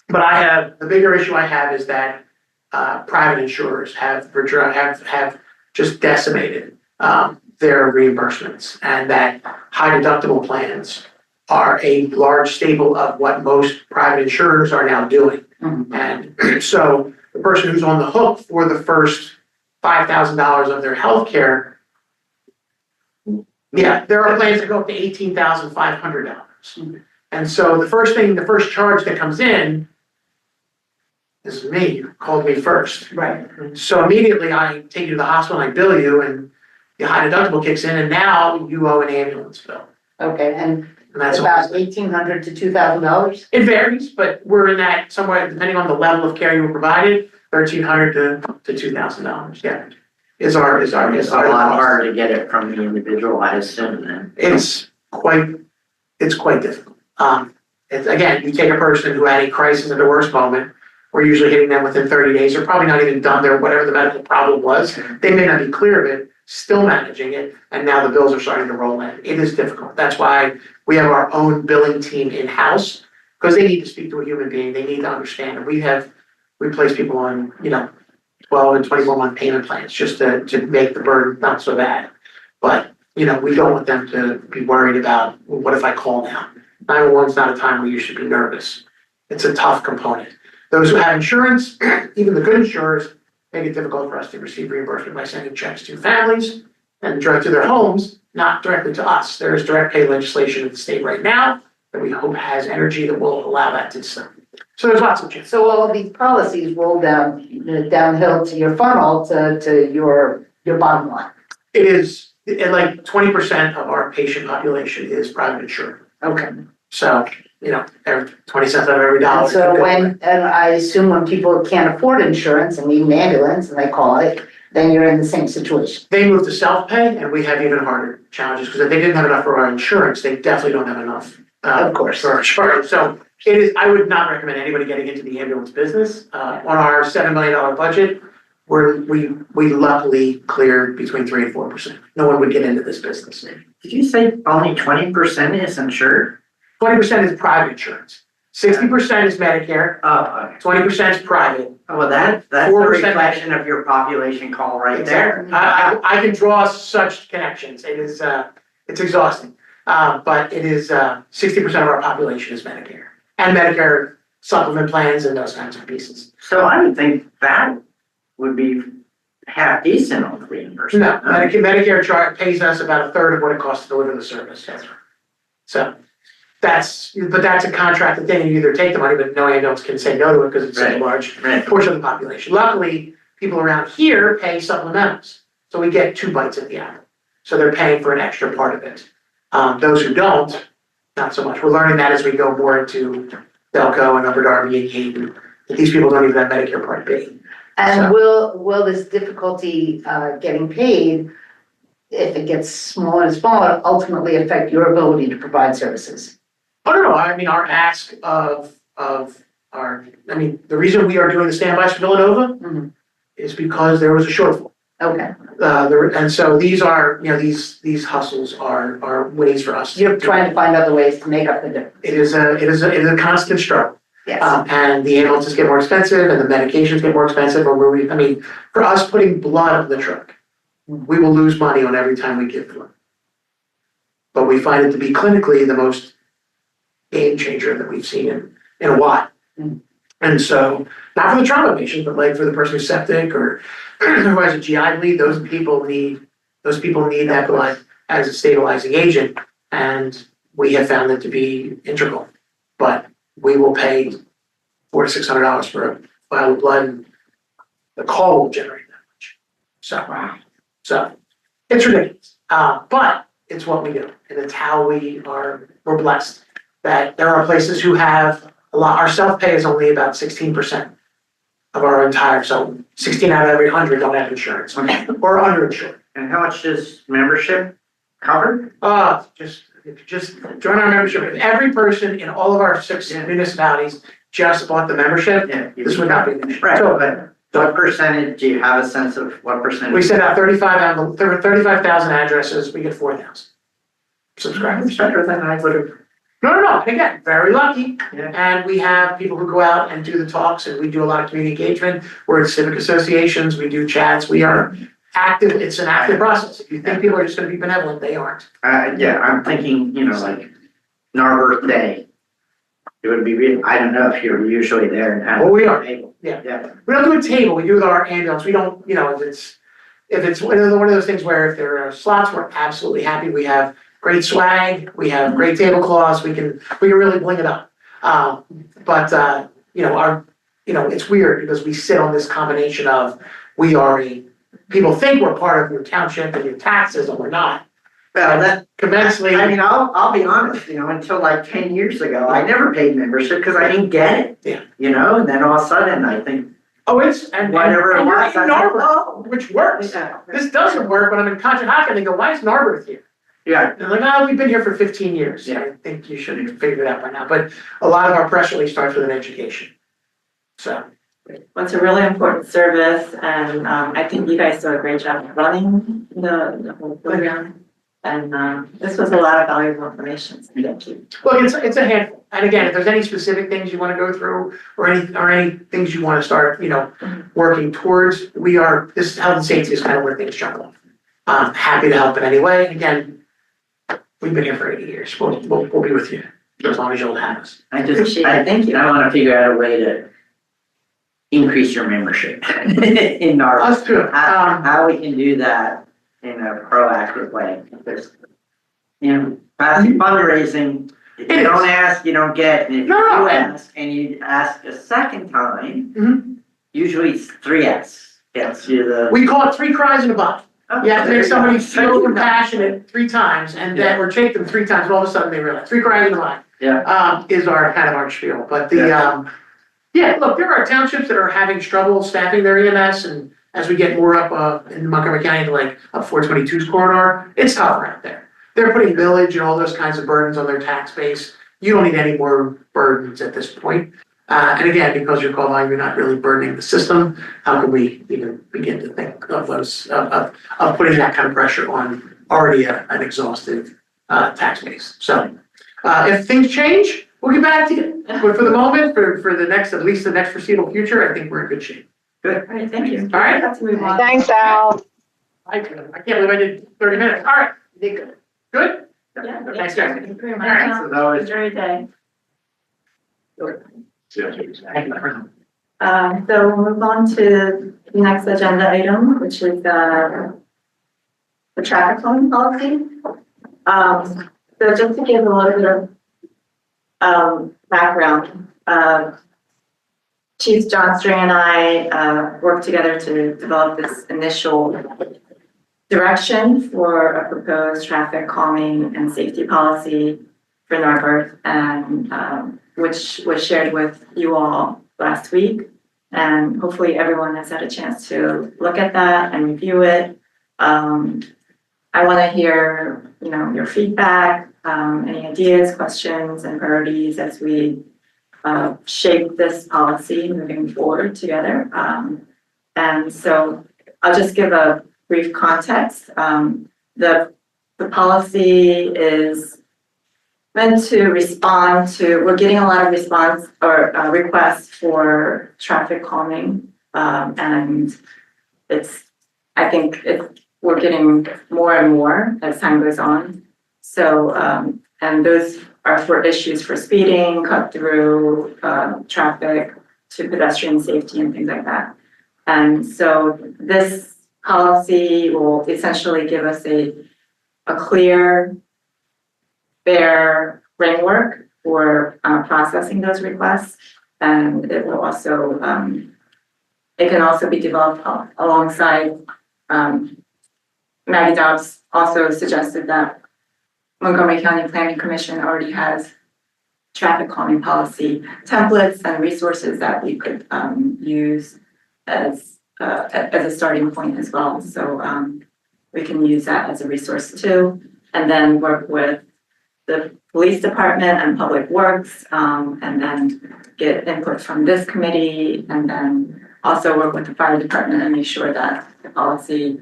the bigger issue I have is that private insurers have just decimated their reimbursements, and that high deductible plans are a large staple of what most private insurers are now doing.
Mhm.
And so the person who's on the hook for the first $5,000 of their healthcare, yeah, there are plans that go up to $18,500. And so the first charge that comes in, this is me, you called me first.
Right.
So immediately I take you to the hospital, I bill you, and the high deductible kicks in, and now you owe an ambulance bill.
Okay, and
And that's
about $1,800 to $2,000?
It varies, but we're in that somewhere, depending on the level of care you were provided, $1,300 to $2,000, yeah. Is our
It's a lot
cost.
harder to get it from the individual, I assume, then.
It's quite difficult. It's, again, you take a person who had a crisis at the worst moment, we're usually hitting them within 30 days, they're probably not even done their, whatever the medical problem was. They may not be clear of it, still managing it, and now the bills are starting to roll in. It is difficult. That's why we have our own billing team in-house, because they need to speak to a human being, they need to understand. And we place people on, 12 and 24-month payment plans, just to make the burden not so bad. But, we don't want them to be worried about, well, what if I call now? 911 is not a time where you should be nervous. It's a tough component. Those who have insurance, even the good insurers, make it difficult for us to receive reimbursement by sending checks to families and direct to their homes, not directly to us. There is direct pay legislation in the state right now that we hope has energy that will allow that to stop. So there's lots of changes.
So all of these policies roll downhill to your funnel to your bottom line.
It is, and like 20% of our patient population is private insured.
Okay.
So, every 20 cents out of every dollar.
And so
could go
and I assume when people can't afford insurance and need an ambulance and they call it, then you're in the same situation.
They move to self-pay and we have even harder challenges because if they didn't have enough for our insurance, they definitely don't have enough.
Of course.
For our insurance. So I would not recommend anybody getting into the ambulance business. On our $7 million budget, we luckily cleared between 3 and 4%. No one would get into this business.
Did you say only 20% is insured?
20% is private insurance. 60% is Medicare,
Oh, okay.
20% is private.
Well, that's a
4%
reflection of your population call right there.
Exactly. I can draw such connections. It is, it's exhausting. But it is, 60% of our population is Medicare. And Medicare supplement plans and those kinds of pieces.
So I would think that would be half decent on the reimbursement.
No, Medicare pays us about a third of what it costs to deliver the service. So that's a contracted thing. You either take the money, but no ambulance can say no to it because it's such a
Right.
large
Right.
portion of the population. Luckily, people around here pay supplementals. So we get 2 bites at the apple. So they're paying for an extra part of it. Those who don't, not so much. We're learning that as we go more into Delco and Upper Darby and Yaden, that these people don't even have Medicare Part B.
And
So-
will this difficulty getting paid, if it gets smaller and smaller, ultimately affect your ability to provide services?
Oh, no, I mean, our ask of the reason we are doing the standbys for Villanova
Mhm.
is because there was a shortfall.
Okay,
And so these are, these hustles are ways for us.
you're trying to find other ways to make up the difference.
It is a constant struggle.
Yes.
And the ambulances get more expensive and the medications get more expensive, for us putting blood on the truck, we will lose money on every time we give blood. But we find it to be clinically the most game changer that we've seen in a while.
Mm.
And so, not for the trauma patient, but like for the person who's septic or who has a GI bleed, those people need that blood as a stabilizing agent. And we have found it to be integral. But we will pay $400 to $600 for a vial of blood, and the call will generate that much. So it's ridiculous. But it's what we do, and it's how we're blessed. That there are places who have a lot, our self-pay is only about 16% of our entire, so 16 out of every 100 don't have insurance or underinsured.
And how much does membership cover?
If you just join our membership, if every person in all of our 6 municipalities just bought the membership,
Yeah.
this would not be an issue.
Right,
So
but what percentage, do you have a sense of what percentage?
we send out 35,000 addresses, we get 4,000 subscribers.
It's better than I would have.
No, again, very lucky.
Yeah.
And we have people who go out and do the talks, and we do a lot of community engagement. We're in civic associations, we do chats, we are active, it's an active process. If you think people are just gonna be benevolent, they aren't.
Yeah, I'm thinking, like Narberth Day. It would be really, I don't know if you're usually there and kind of.
Oh, we are.
able.
Yeah.
Yeah,
We don't do a table, we do with our ambulance, we don't, if it's one of those things where if there are slots, we're absolutely happy, we have great swag, we have great tablecloths, we can really bling it up. It's weird because we sit on this combination of, people think we're part of your township and your taxes, and we're not.
well, that,
Conventionally,
I mean, I'll be honest, until like 10 years ago, I never paid membership because I didn't get it.
Yeah.
And then all of a sudden, I think, whatever it
and we're
was,
in
I
Narberth,
thought,
which works.
yeah.
This doesn't work when I'm in Conshohocken, they go, why is Narberth here?
Yeah,
And I'm like, we've been here for 15 years.
Yeah.
I think you should have figured it out by now, but a lot of our press release starts with an education. So,
Well, it's a really important service, and I think you guys do a great job running the whole program. And this was a lot of valuable information, so thank you.
look, it's a handful. And again, if there's any specific things you want to go through or any things you want to start, working towards, this health and safety is kind of where things jump off. Happy to help in any way. Again, we've been here for 80 years. We'll be with you as long as you'll have us.
Appreciate it. Thank you.
I want to figure out a way to increase your membership in Narberth.
Us too.
How we can do that in a proactive way, because, fundraising, if
It
you don't
is.
ask, you don't get, and if
No,
you
no.
ask, and you ask a second time,
Mhm.
usually it's 3S, gets you the.
We call it 3 cries in a bucket.
Oh,
You have to
there
make
you go.
somebody
Thank
feel
you.
compassionate 3 times and then, or take them 3 times, and all of a sudden they realize, 3 cries in a bucket.
Yeah.
Is our kind of our spiel, but
Yeah.
look, there are townships that are having trouble staffing their EMS, and as we get more up, in Montgomery County, like up 422's corridor, it's tougher out there. They're putting millage and all those kinds of burdens on their tax base. You don't need any more burdens at this point. And again, because you're calling, you're not really burdening the system, how can we even begin to think of those, of putting that kind of pressure on already an exhausted, tax base? So, if things change, we'll get back to you. But for the moment, for the next, at least the next foreseeable future, I think we're in good shape.
All right, thank you.
All right.
Have to move on.
Thanks, Al.
I can't believe I did 30 minutes. All right, good?
Yeah.
Thanks, guys.
Thank you very
All right.
much.
So that was-
Enjoy your day.
Thank you.
So we'll move on to the next agenda item, which is the traffic calming policy. So just to give a little bit of background, Chief John String and I worked together to develop this initial direction for a proposed traffic calming and safety policy for Narberth, and which was shared with you all last week. And hopefully everyone has had a chance to look at that and review it. I want to hear, your feedback, any ideas, questions, and priorities as we shape this policy moving forward together. And so I'll just give a brief context. The policy is meant to respond to, we're getting a lot of response or requests for traffic calming. And we're getting more and more as time goes on. So, and those are for issues for speeding, cut through, traffic, to pedestrian safety and things like that. And so this policy will essentially give us a clear, fair framework for processing those requests. And it will also, it can also be developed alongside, Maggie Dobbs also suggested that Montgomery County Planning Commission already has traffic calming policy templates and resources that we could use as a starting point as well. So we can use that as a resource too, and then work with the police department and public works, and then get input from this committee, and then also work with the fire department and make sure that the policy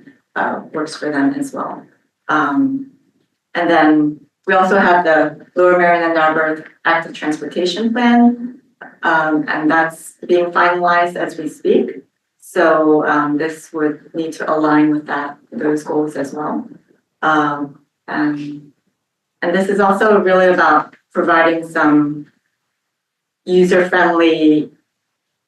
works for them as well. And then we also have the Lower Marion and Narberth Active Transportation Plan, and that's being finalized as we speak. So this would need to align with those goals as well. And And this is also really about providing some user-friendly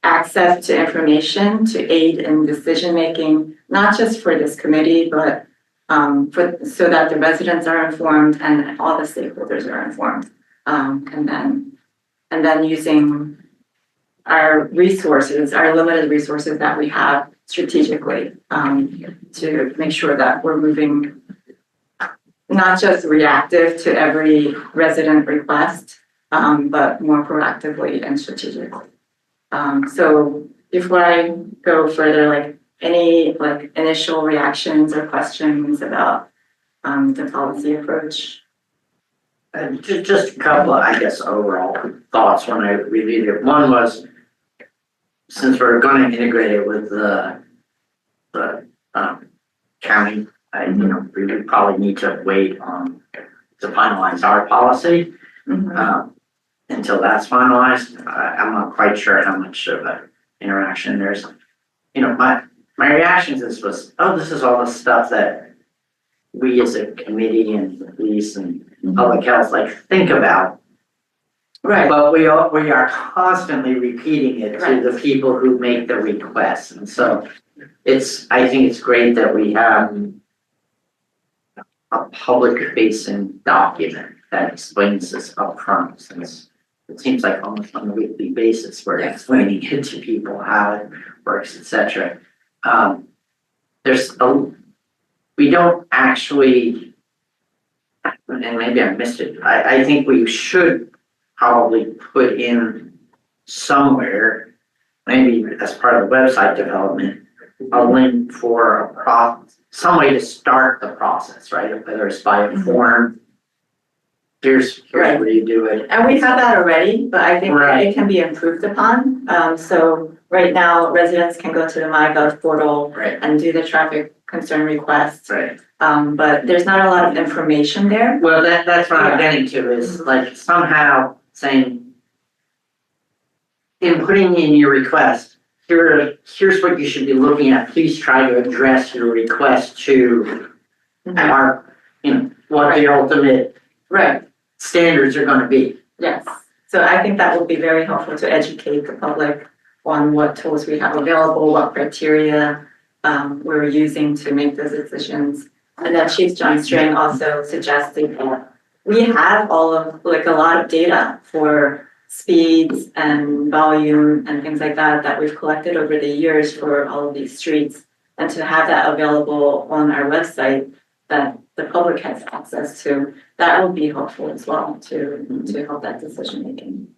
access to information to aid in decision-making, not just for this committee, but so that the residents are informed and all the stakeholders are informed. And then using our resources, our limited resources that we have strategically, to make sure that we're moving not just reactive to every resident request, but more proactively and strategically. So before I go further, like any like initial reactions or questions about the policy approach?
Just a couple of, I guess, overall thoughts when I reviewed it. One was, since we're going to integrate it with the county, we would probably need to wait on to finalize our policy. Until that's finalized. I'm not quite sure how much of an interaction there's. My reaction to this was, this is all the stuff that we as a committee and the police and public health think about.
Right.
But we are constantly repeating it to the people who make the requests, and so I think it's great that we have a public facing document that explains this upfront, since it seems like almost on a weekly basis we're explaining it to people how it works, etc. We don't actually, and maybe I missed it, I think we should probably put in somewhere, maybe as part of the website development, a link for some way to start the process, right? Whether it's by a form, here's where you do it.
And we have that already, but I think it can be improved upon. So right now, residents can go to the MyGov portal and do the traffic concern request.
Right.
But there's not a lot of information there.
Well, that's what I'm getting to, is somehow saying, in putting in your request, here's what you should be looking at. Please try to address your request to our, what the ultimate standards are going to be.
Yes. So I think that would be very helpful to educate the public on what tools we have available, what criteria we're using to make those decisions. And then Chief John Strang also suggested that we have a lot of data for speeds and volume and things like that we've collected over the years for all of these streets, and to have that available on our website that the public has access to, that would be helpful as well to help that decision making.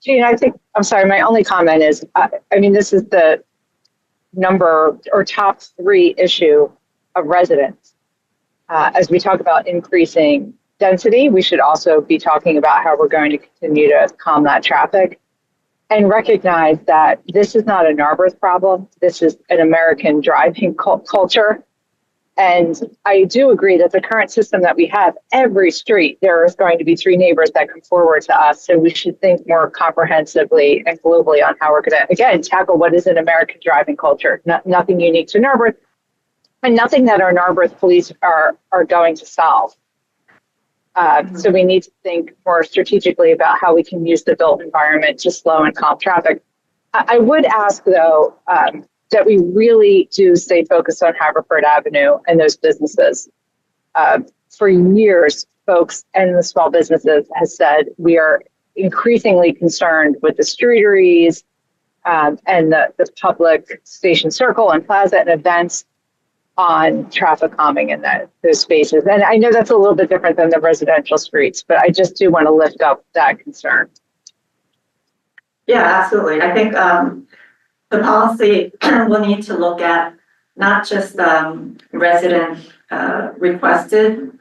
Jean, I'm sorry, my only comment is, this is the number or top 3 issue of residents. As we talk about increasing density, we should also be talking about how we're going to continue to calm that traffic and recognize that this is not a Narberth problem. This is an American driving culture. And I do agree that the current system that we have, every street, there is going to be 3 neighbors that come forward to us. So we should think more comprehensively and globally on how we're going to, again, tackle what is an American driving culture. Nothing unique to Narberth, and nothing that our Narberth police are going to solve. So we need to think more strategically about how we can use the built environment to slow and calm traffic. I would ask, though, that we really do stay focused on Haverford Avenue and those businesses. For years, folks and the small businesses have said we are increasingly concerned with the streeteries and the public station circle and plaza and events on traffic calming in those spaces. And I know that's a little bit different than the residential streets, but I just do want to lift up that concern.
Yeah, absolutely. I think the policy will need to look at not just resident requested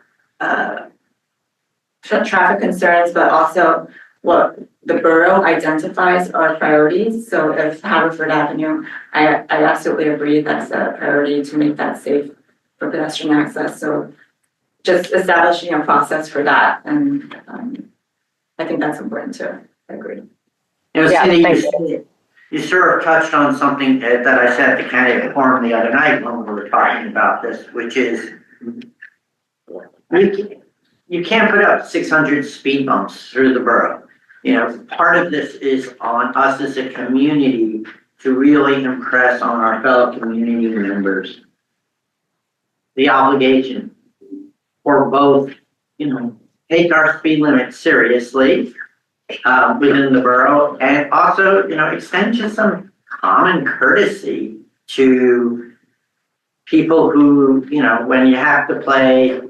traffic concerns, but also what the borough identifies are priorities. So if Haverford Avenue, I absolutely agree that's a priority to make that safe for pedestrian access. So just establishing a process for that, and I think that's important too. I agree.
Cindy, you sort of touched on something that I said at the candidate forum the other night when we were talking about this, which is you can't put up 600 speed bumps through the borough. You know, part of this is on us as a community to really impress on our fellow community members the obligation for both, you know, take our speed limit seriously within the borough, and also, you know, extend just some common courtesy to people who, you know, when you have to play,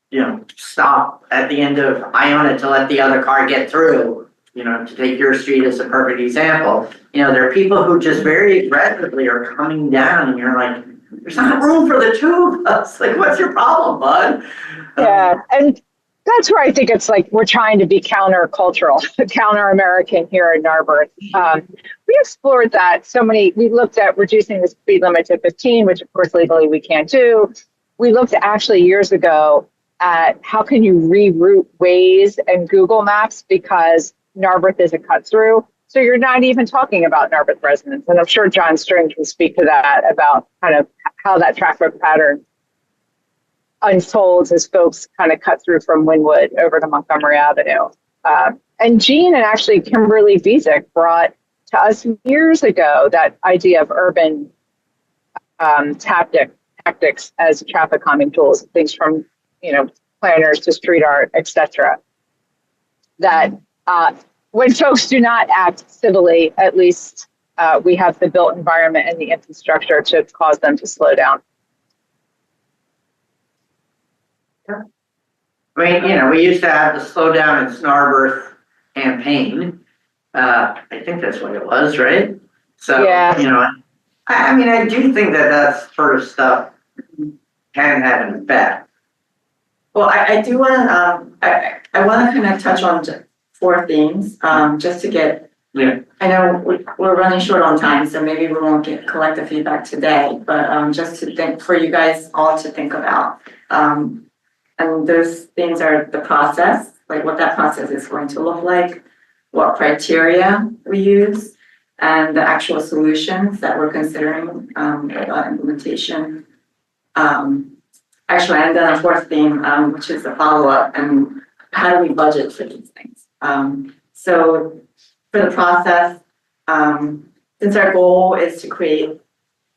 you know, stop at the end of Iona to let the other car get through, you know, to take your street as a perfect example. You know, there are people who just very aggressively are coming down and you're like, there's not room for the two of us. Like, what's your problem, bud?
Yeah, and that's where I think it's like we're trying to be countercultural, counter-American here in Narberth. We explored that we looked at reducing the speed limit to 15, which of course legally we can't do. We looked actually years ago at how can you reroute Waze and Google Maps, because Narberth is a cut through. So you're not even talking about Narberth residents. And I'm sure John String can speak to that about kind of how that traffic pattern unfolds as folks kind of cut through from Wynwood over to Montgomery Avenue. And Jean and actually Kimberly Vizik brought to us years ago that idea of urban tactics as traffic calming tools, things from, you know, planners to street art, etc. That when folks do not act civilly, at least we have the built environment and the infrastructure to cause them to slow down.
I mean, you know, we used to have the Slow Down in Snarberth campaign. I think that's what it was, right? So,
Yeah.
you know, I mean, I do think that that sort of stuff can have an effect.
Well, I do want to, I want to kind of touch on 4 themes, just to get,
Yeah.
I know we're running short on time, so maybe we won't get collective feedback today, but just to think, for you guys all to think about. And those things are the process, like what that process is going to look like, what criteria we use, and the actual solutions that we're considering about implementation. Actually, and then a 4th theme, which is the follow-up, and how do we budget for these things? So for the process, since our goal is to create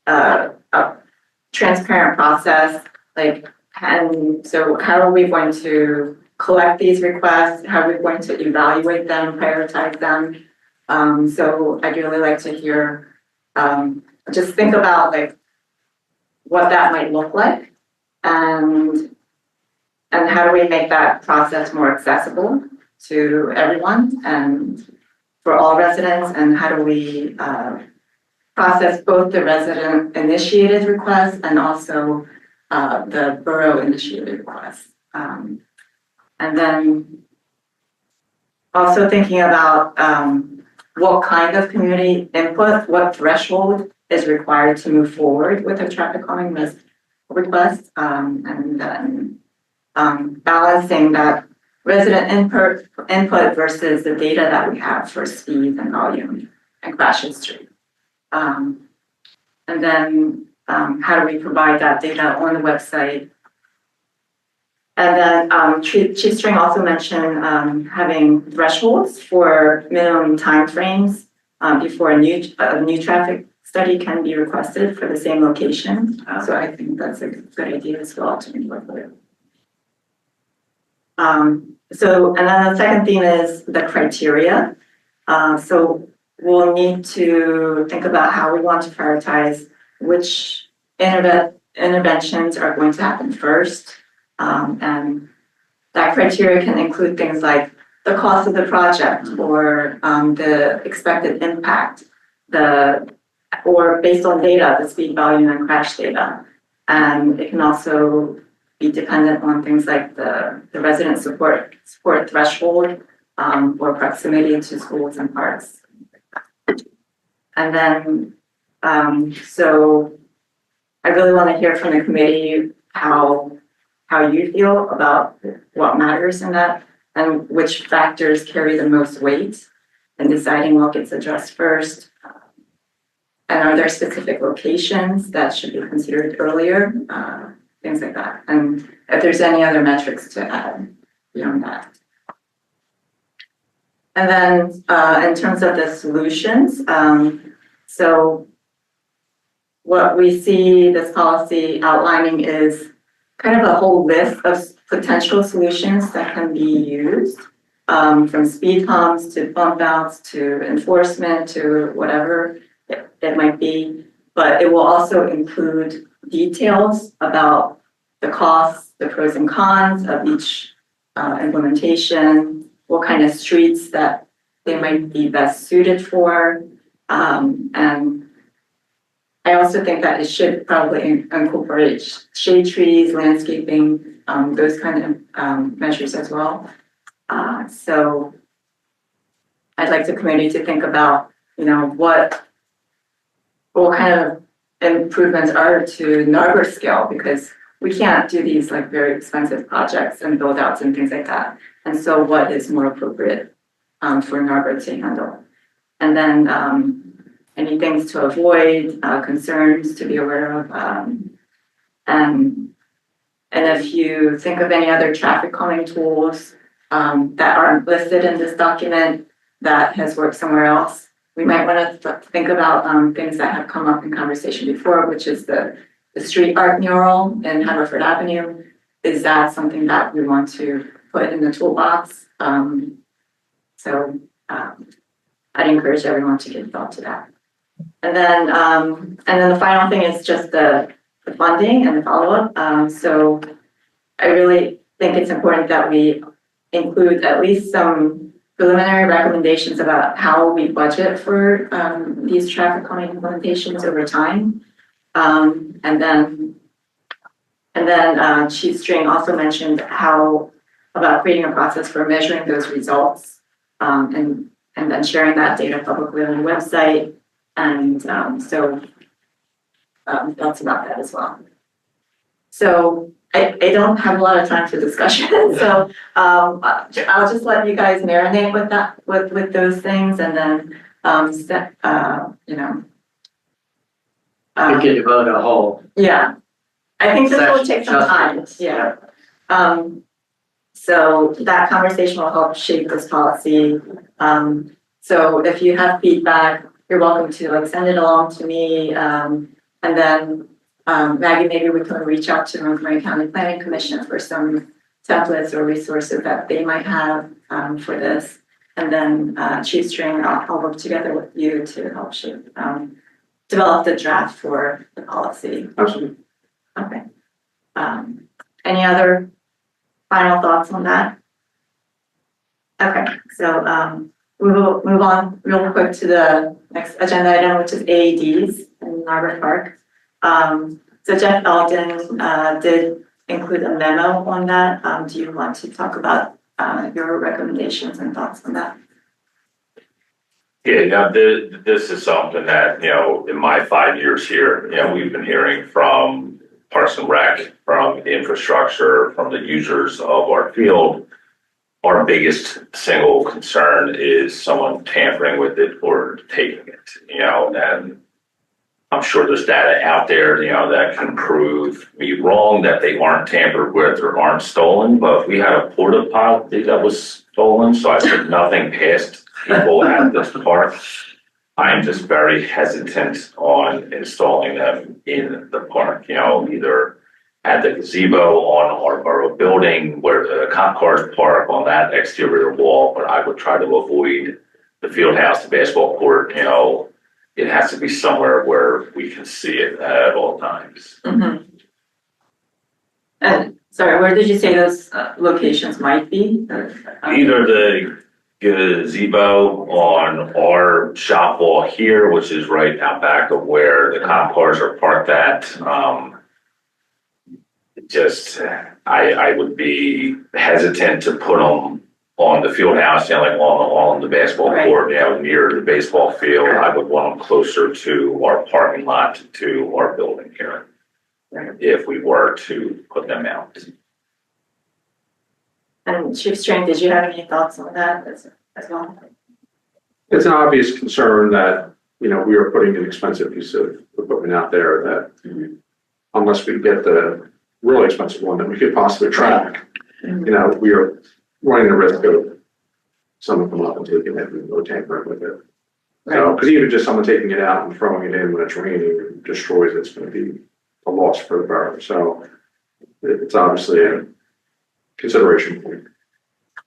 a transparent process, and so how are we going to collect these requests? How are we going to evaluate them, prioritize them? So I'd really like to hear, just think about what that might look like, and how do we make that process more accessible to everyone and for all residents, and how do we process both the resident initiated requests and also the borough initiated requests. And then also thinking about what kind of community input, what threshold is required to move forward with a traffic calming request, and then balancing that resident input versus the data that we have for speed and volume and crash history. And then how do we provide that data on the website? And then Chief String also mentioned having thresholds for minimum timeframes before a new traffic study can be requested for the same location. So I think that's a good idea as well to incorporate. So, and then the second theme is the criteria. So we'll need to think about how we want to prioritize which interventions are going to happen first. And that criteria can include things like the cost of the project or the expected impact, or based on data, the speed, volume, and crash data. And it can also be dependent on things like the resident support threshold or proximity to schools and parks. And then, so I really want to hear from the committee how you feel about what matters in that and which factors carry the most weight in deciding what gets addressed first. And are there specific locations that should be considered earlier? things like that. And if there's any other metrics to add beyond that. And then, in terms of the solutions, so what we see this policy outlining is kind of a whole list of potential solutions that can be used, from speed humps to bump outs to enforcement to whatever it might be. But it will also include details about the costs, the pros and cons of each implementation, what kind of streets that they might be best suited for. And I also think that it should probably incorporate shade trees, landscaping, those kind of measures as well. So I'd like the committee to think about, what kind of improvements are to Narberth scale, because we can't do these like very expensive projects and build outs and things like that. And so what is more appropriate for Narberth to handle? And then any things to avoid, concerns to be aware of. And if you think of any other traffic calming tools that aren't listed in this document that has worked somewhere else, we might want to think about things that have come up in conversation before, which is the street art mural in Haverford Avenue. Is that something that we want to put in the toolbox? So I'd encourage everyone to give thought to that. And then the final thing is just the funding and the follow-up. So I really think it's important that we include at least some preliminary recommendations about how we budget for these traffic calming implementations over time. And then Chief String also mentioned about creating a process for measuring those results, and then sharing that data publicly on the website. And so thoughts about that as well. So I don't have a lot of time for discussion, so I'll just let you guys marinate with that, with those things, and then
We could devote a whole.
yeah, I think this will take some time.
Just for this.
Yeah. So that conversation will help shape this policy. So if you have feedback, you're welcome to send it along to me, and then. Maggie, maybe we can reach out to Montgomery County Planning Commission for some templates or resources that they might have for this. And then Chief String, I'll work together with you to help shape, develop the draft for the policy.
Absolutely.
Okay. Any other final thoughts on that? Okay, so we will move on real quick to the next agenda item, which is AEDs in Narberth Park. So Jeff Eldon did include a memo on that. Do you want to talk about your recommendations and thoughts on that?
Yeah, now this is something that, in my 5 years here, we've been hearing from Parks and Rec, from the infrastructure, from the users of our field. Our biggest single concern is someone tampering with it or taking it, and I'm sure there's data out there, that can prove me wrong that they aren't tampered with or aren't stolen. But if we had a porta potty that was stolen, so I put nothing past people at this park, I'm just very hesitant on installing them in the park. Either at the gazebo on our borough building where the cop cars park on that exterior wall, but I would try to avoid the field house, the basketball court, it has to be somewhere where we can see it at all times.
Mm-hmm. And sorry, where did you say those locations might be?
Either the gazebo on our shop wall here, which is right out back of where the cop cars are parked at. I would be hesitant to put them on the field house, on the basketball court, near the baseball field. I would want them closer to our parking lot, to our building here, if we were to put them out.
And Chief String, did you have any thoughts on that as well?
It's an obvious concern that, we are putting an expensive piece of equipment out there that unless we get the really expensive one that we could possibly track, we are running the risk of someone coming up and taking it and no tampering with it. So, because even just someone taking it out and throwing it in when it's raining destroys it, it's going to be a loss for the borough. So it's obviously a consideration point.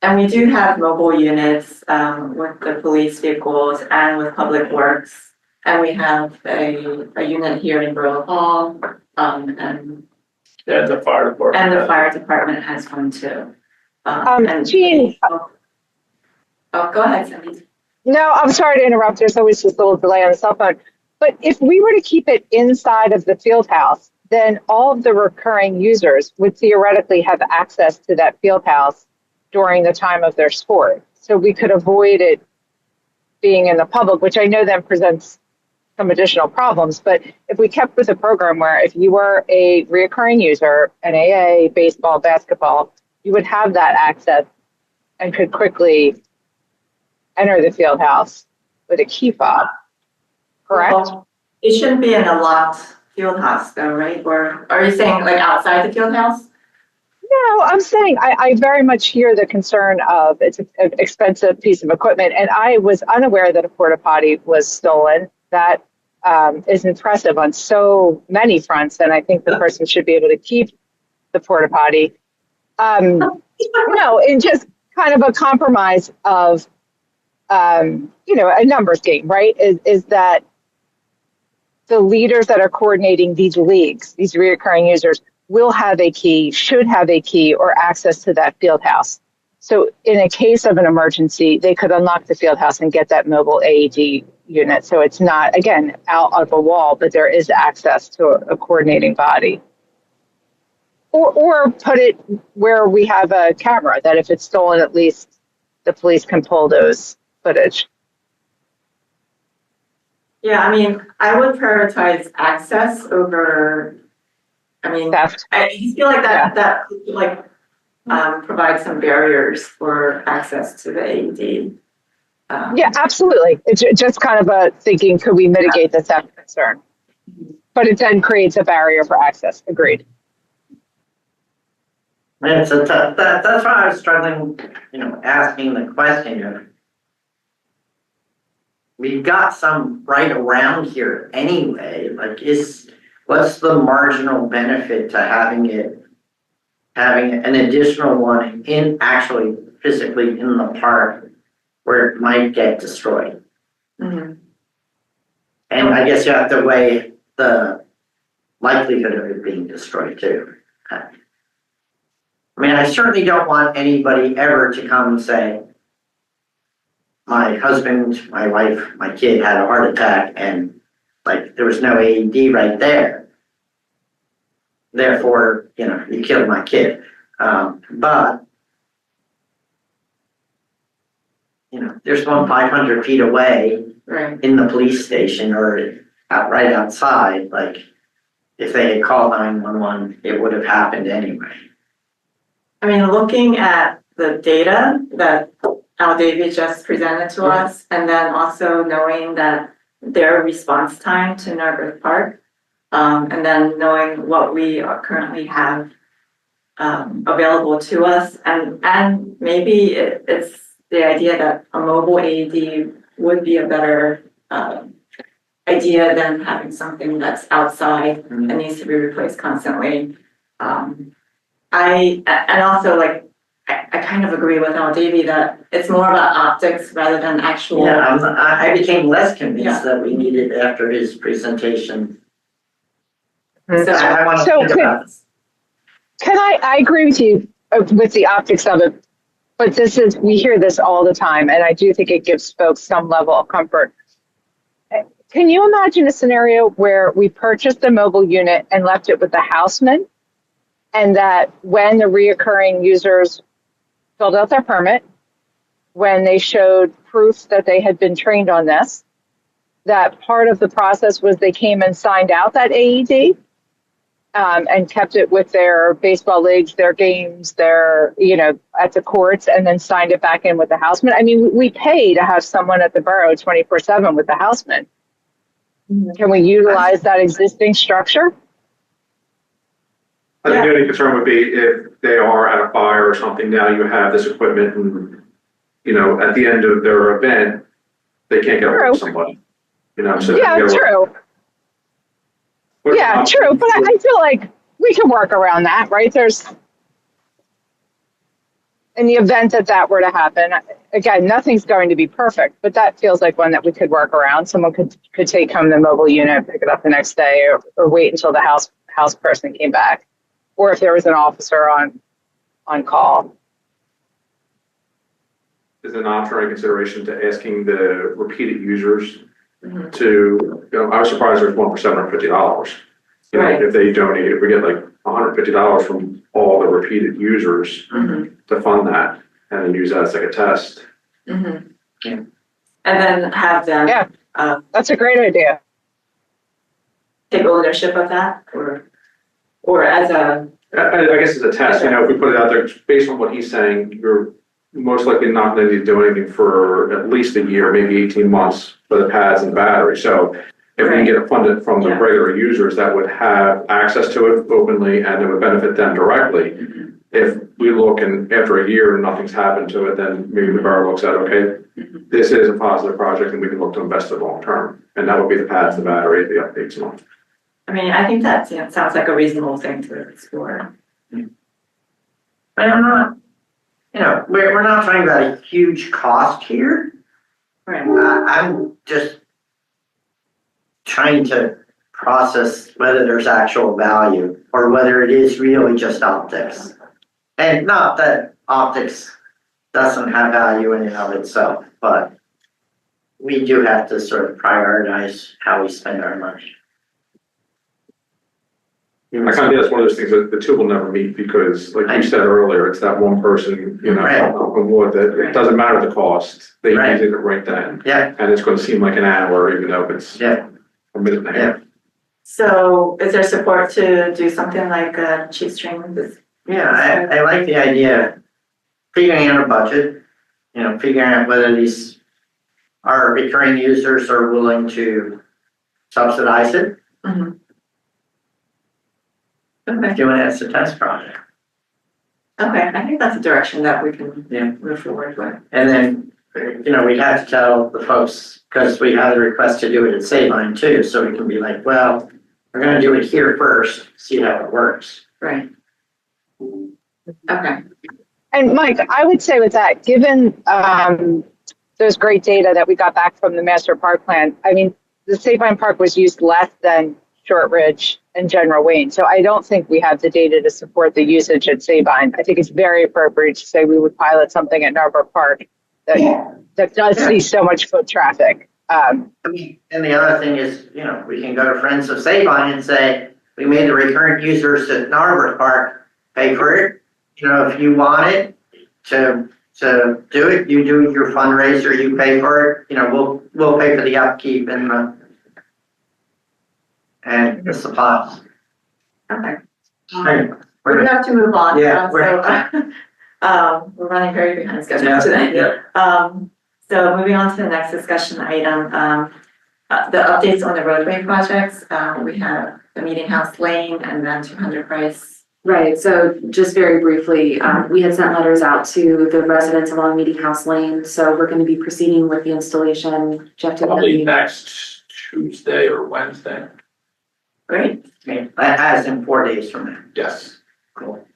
And we do have mobile units with the police vehicles and with Public Works. And we have a unit here in Borough Hall, and
the fire department.
the fire department has one too.
Jean.
Oh, go ahead, Cindy.
No, I'm sorry to interrupt. There's always this little delay on the cell phone. But if we were to keep it inside of the field house, then all of the recurring users would theoretically have access to that field house during the time of their sport. So we could avoid it being in the public, which I know then presents some additional problems. But if we kept with a program where if you were a reoccurring user, an AA, baseball, basketball, you would have that access and could quickly enter the field house with a key fob, correct?
Well, it shouldn't be in a locked field house though, right? Or are you saying like outside the field house?
No, I'm saying I very much hear the concern of it's an expensive piece of equipment, and I was unaware that a porta potty was stolen. That is impressive on so many fronts, and I think the person should be able to keep the porta potty. In just kind of a compromise of, a numbers game, right? Is that the leaders that are coordinating these leagues, these reoccurring users, will have a key, should have a key or access to that field house. So in a case of an emergency, they could unlock the field house and get that mobile AED unit. So it's not, again, out of a wall, but there is access to a coordinating body. Or put it where we have a camera that if it's stolen, at least the police can pull those footage.
Yeah, I mean, I would prioritize access over,
Theft.
I just feel like that provides some barriers for access to the AED.
Yeah, absolutely. It's just kind of a thinking, could we mitigate the theft concern? But it then creates a barrier for access. Agreed.
That's why I was struggling, asking the question. We've got some right around here anyway, what's the marginal benefit to having an additional one actually physically in the park where it might get destroyed?
Mm-hmm.
And I guess you have to weigh the likelihood of it being destroyed too. I certainly don't want anybody ever to come and say, my husband, my wife, my kid had a heart attack and there was no AED right there. Therefore, you killed my kid. But there's one 500 feet away
Right.
in the police station or right outside. If they had called 911, it would have happened anyway.
Looking at the data that Al David just presented to us, and then also knowing that their response time to Narberth Park, and then knowing what we currently have available to us, and maybe it's the idea that a mobile AED would be a better idea than having something that's outside and needs to be replaced constantly. I kind of agree with Al Davy that it's more about optics rather than actual.
Yeah, I became less convinced that we needed after his presentation.
So
I want to
So
think about this.
Can I agree with you with the optics of it, but we hear this all the time, and I do think it gives folks some level of comfort. Can you imagine a scenario where we purchased a mobile unit and left it with the houseman, and that when the reoccurring users filled out their permit, when they showed proof that they had been trained on this, that part of the process was they came and signed out that AED and kept it with their baseball leagues, their games, their, at the courts, and then signed it back in with the houseman? We pay to have someone at the borough 24/7 with the houseman. Can we utilize that existing structure?
I think the only concern would be if they are at a fire or something, now you have this equipment and, you know, at the end of their event, they can't get hold of somebody. You know, so.
Yeah, true. Yeah, true. But I feel like we can work around that, right? There's, in the event that that were to happen, again, nothing's going to be perfect, but that feels like one that we could work around. Someone could take home the mobile unit, pick it up the next day, or wait until the house person came back, or if there was an officer on call.
Is an option or consideration to asking the repeated users
Mhm.
to, you know, I was surprised there's one for $750. You know,
Right.
if they donate, if we get like $150 from all the repeated users
Mhm.
to fund that and then use that as like a test.
Mhm.
Yeah.
And then have them.
Yeah. That's a great idea.
Take ownership of that, or as a,
I guess it's a test, you know, if we put it out there, based on what he's saying, you're most likely not going to do anything for at least a year, maybe 18 months for the pads and the battery. So if we can get it funded from the
Yeah.
regular users that would have access to it openly and it would benefit them directly. If we look and after a year and nothing's happened to it, then maybe the borough looks at, okay, this is a positive project and we can look to invest it long term. And that would be the pads, the battery, the updates and all.
I mean, I think that sounds like a reasonable thing to explore.
But I'm not, you know, we're not talking about a huge cost here.
Right.
I'm just trying to process whether there's actual value or whether it is really just optics. And not that optics doesn't have value in and of itself, but we do have to sort of prioritize how we spend our money.
I kind of think that's one of those things that the two will never meet because, like you said earlier, it's that one person, you know,
Right.
on board that it doesn't matter the cost. They
Right.
use it right then.
Yeah,
And it's going to seem like an hour, even though it's
yeah,
a minute and a half.
So is there support to do something like a cheap string with?
yeah, I like the idea, figuring out a budget, you know, figuring out whether these, our recurring users are willing to subsidize it,
Mhm. Okay,
doing it as a test project.
okay, I think that's a direction that we can
Yeah.
move forward with.
And then, you know, we'd have to tell the folks, because we had a request to do it at Sabine too, so we can be like, well, we're gonna do it here first, see how it works.
Right. Okay.
And Mike, I would say with that, given those great data that we got back from the master park plan, I mean, the Sabine Park was used less than Shortridge and General Wayne. So I don't think we have the data to support the usage at Sabine. I think it's very appropriate to say we would pilot something at Narberth Park that does see so much foot traffic.
I mean, and the other thing is, you know, we can go to Friends of Sabine and say, we made the recurrent users at Narberth Park pay for it. You know, if you want it to do it, you do your fundraiser, you pay for it, you know, we'll pay for the upkeep and the supplies.
Okay.
Hey,
We have to move on.
Yeah,
We're running very behind schedule
Yeah,
today.
yeah.
So moving on to the next discussion item, the updates on the roadway projects. We have the Meeting House Lane and then 200 Price.
Right, so just very briefly, we had sent letters out to the residents along Meeting House Lane, so we're gonna be proceeding with the installation. Jeff, do you have
Probably
any-
next Tuesday or Wednesday.
Great.
As in 4 days from now.
Yes.
Cool.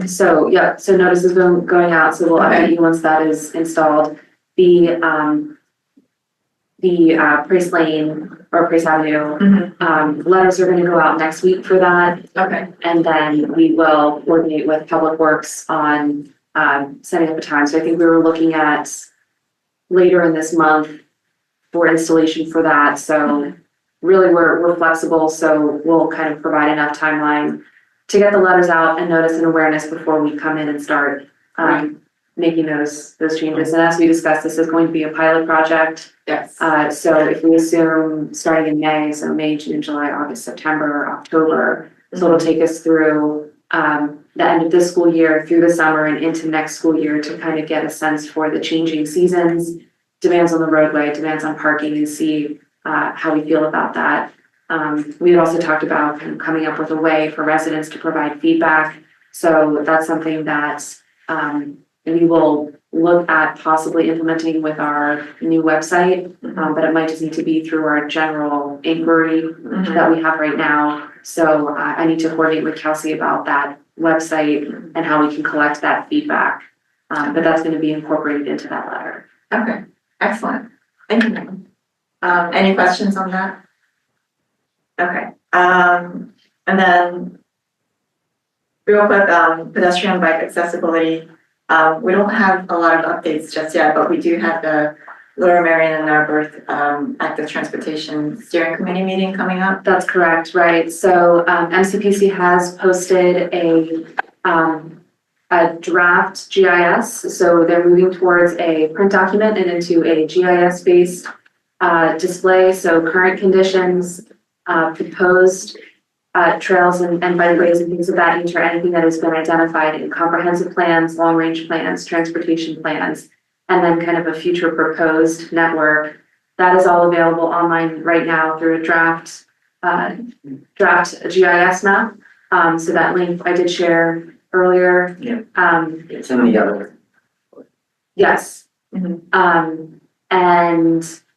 So notice has been going out, so we'll update you once that is installed. The Price Lane or Price Avenue, letters are gonna go out next week for that.
Okay.
And then we will coordinate with Public Works on, setting up a time. So I think we were looking at later in this month for installation for that. So really, we're flexible, so we'll kind of provide enough timeline to get the letters out and notice and awareness before we come in and start, making those changes. And as we discussed, this is going to be a pilot project.
Yes.
So if we assume starting in May, so May, June, July, August, September, October, so it'll take us through the end of this school year, through the summer and into next school year to kind of get a sense for the changing seasons, demands on the roadway, demands on parking, and see how we feel about that. We had also talked about kind of coming up with a way for residents to provide feedback. So that's something that we will look at possibly implementing with our new website, but it might just need to be through our general inquiry that we have right now. So I need to coordinate with Kelsey about that website and how we can collect that feedback. But that's going to be incorporated into that letter.
Okay, excellent. Thank you. Any questions on that? Okay, and then real quick, pedestrian bike accessibility. We don't have a lot of updates just yet, but we do have the Lower Marion and Narberth Active Transportation Steering Committee meeting coming up.
That's correct, right? So MCPC has posted a draft GIS. So they're moving towards a print document and into a GIS-based display. So current conditions, proposed trails and bikeways and things of that nature, anything that has been identified in comprehensive plans, long-range plans, transportation plans, and then kind of a future proposed network. That is all available online right now through a draft GIS map. So that link I did share earlier.
Yeah. It's in the other.
Yes. And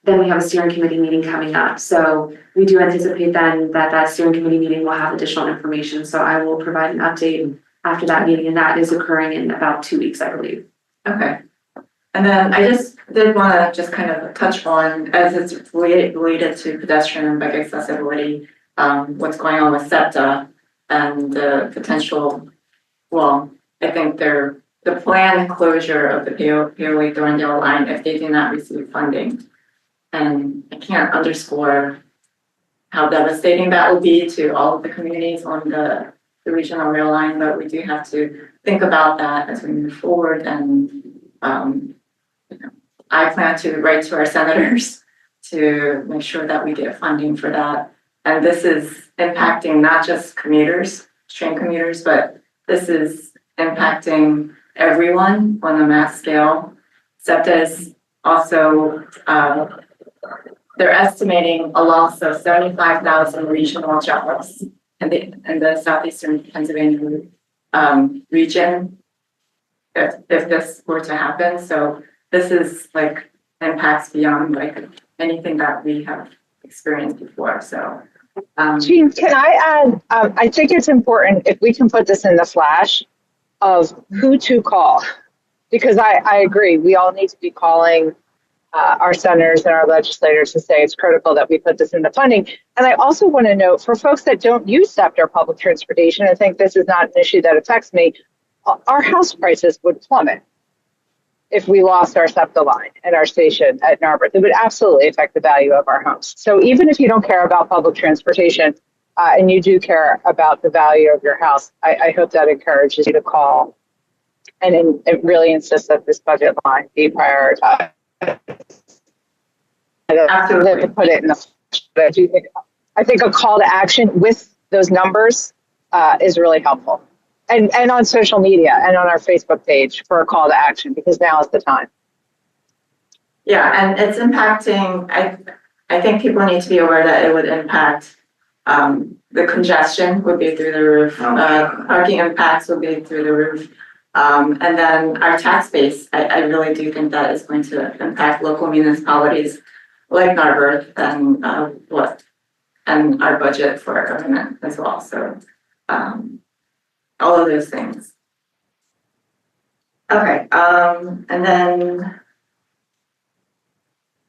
then we have a steering committee meeting coming up. So we do anticipate then that steering committee meeting will have additional information. So I will provide an update after that meeting, and that is occurring in about 2 weeks, I believe.
Okay. And then I just did want to just kind of touch on, as it's related to pedestrian and bike accessibility, what's going on with SEPTA and the potential, well, I think the planned closure of the POA Thorndale line if they do not receive funding. And I can't underscore how devastating that will be to all of the communities on the regional rail line, but we do have to think about that as we move forward. And I plan to write to our senators to make sure that we get funding for that. And this is impacting not just commuters, train commuters, but this is impacting everyone on a mass scale. SEPTA is also they're estimating a loss of 75,000 regional jobs in the southeastern Pennsylvania region if this were to happen. So this is like impacts beyond like anything that we have experienced before. So
Jean, can I add, I think it's important if we can put this in the flash of who to call, because I agree, we all need to be calling our senators and our legislators to say it's critical that we put this in the funding. And I also want to note for folks that don't use SEPTA or public transportation, I think this is not an issue that affects me, our house prices would plummet if we lost our SEPTA line and our station at Narberth. It would absolutely affect the value of our homes. So even if you don't care about public transportation and you do care about the value of your house, I hope that encourages you to call and really insist that this budget line be prioritized.
Absolutely.
To put it in the, I think a call to action with those numbers is really helpful. And on social media and on our Facebook page for a call to action, because now is the time.
Yeah, and it's impacting, I think people need to be aware that it would impact the congestion would be through the roof, parking impacts would be through the roof. And then our tax base, I really do think that is going to impact local municipalities like Narberth and and our budget for our government as well. So all of those things. Okay, and then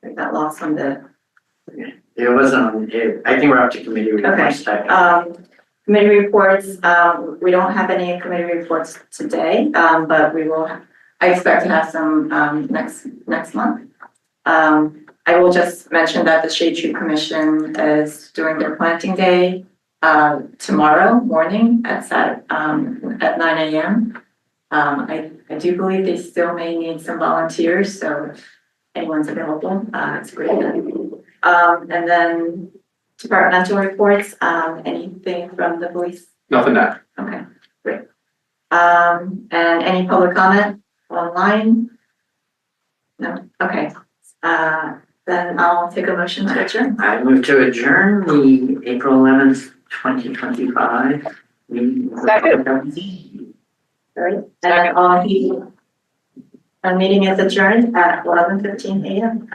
I got lost on the.
It wasn't on it. I think we're up to committee reports.
Committee reports, we don't have any committee reports today, but we will, I expect to have some next month. I will just mention that the Shade Tree Commission is doing their planting day tomorrow morning at 9 a.m. I do believe they still may need some volunteers, so if anyone's available, it's great. And then departmental reports, anything from the police?
Nothing that.
Okay, great. And any public comment online? No, okay. then I'll take a motion to adjourn.
I move to adjourn the April 11th, 2025 meeting.
Second.
Right, and then all he, our meeting is adjourned at 11:15 a.m.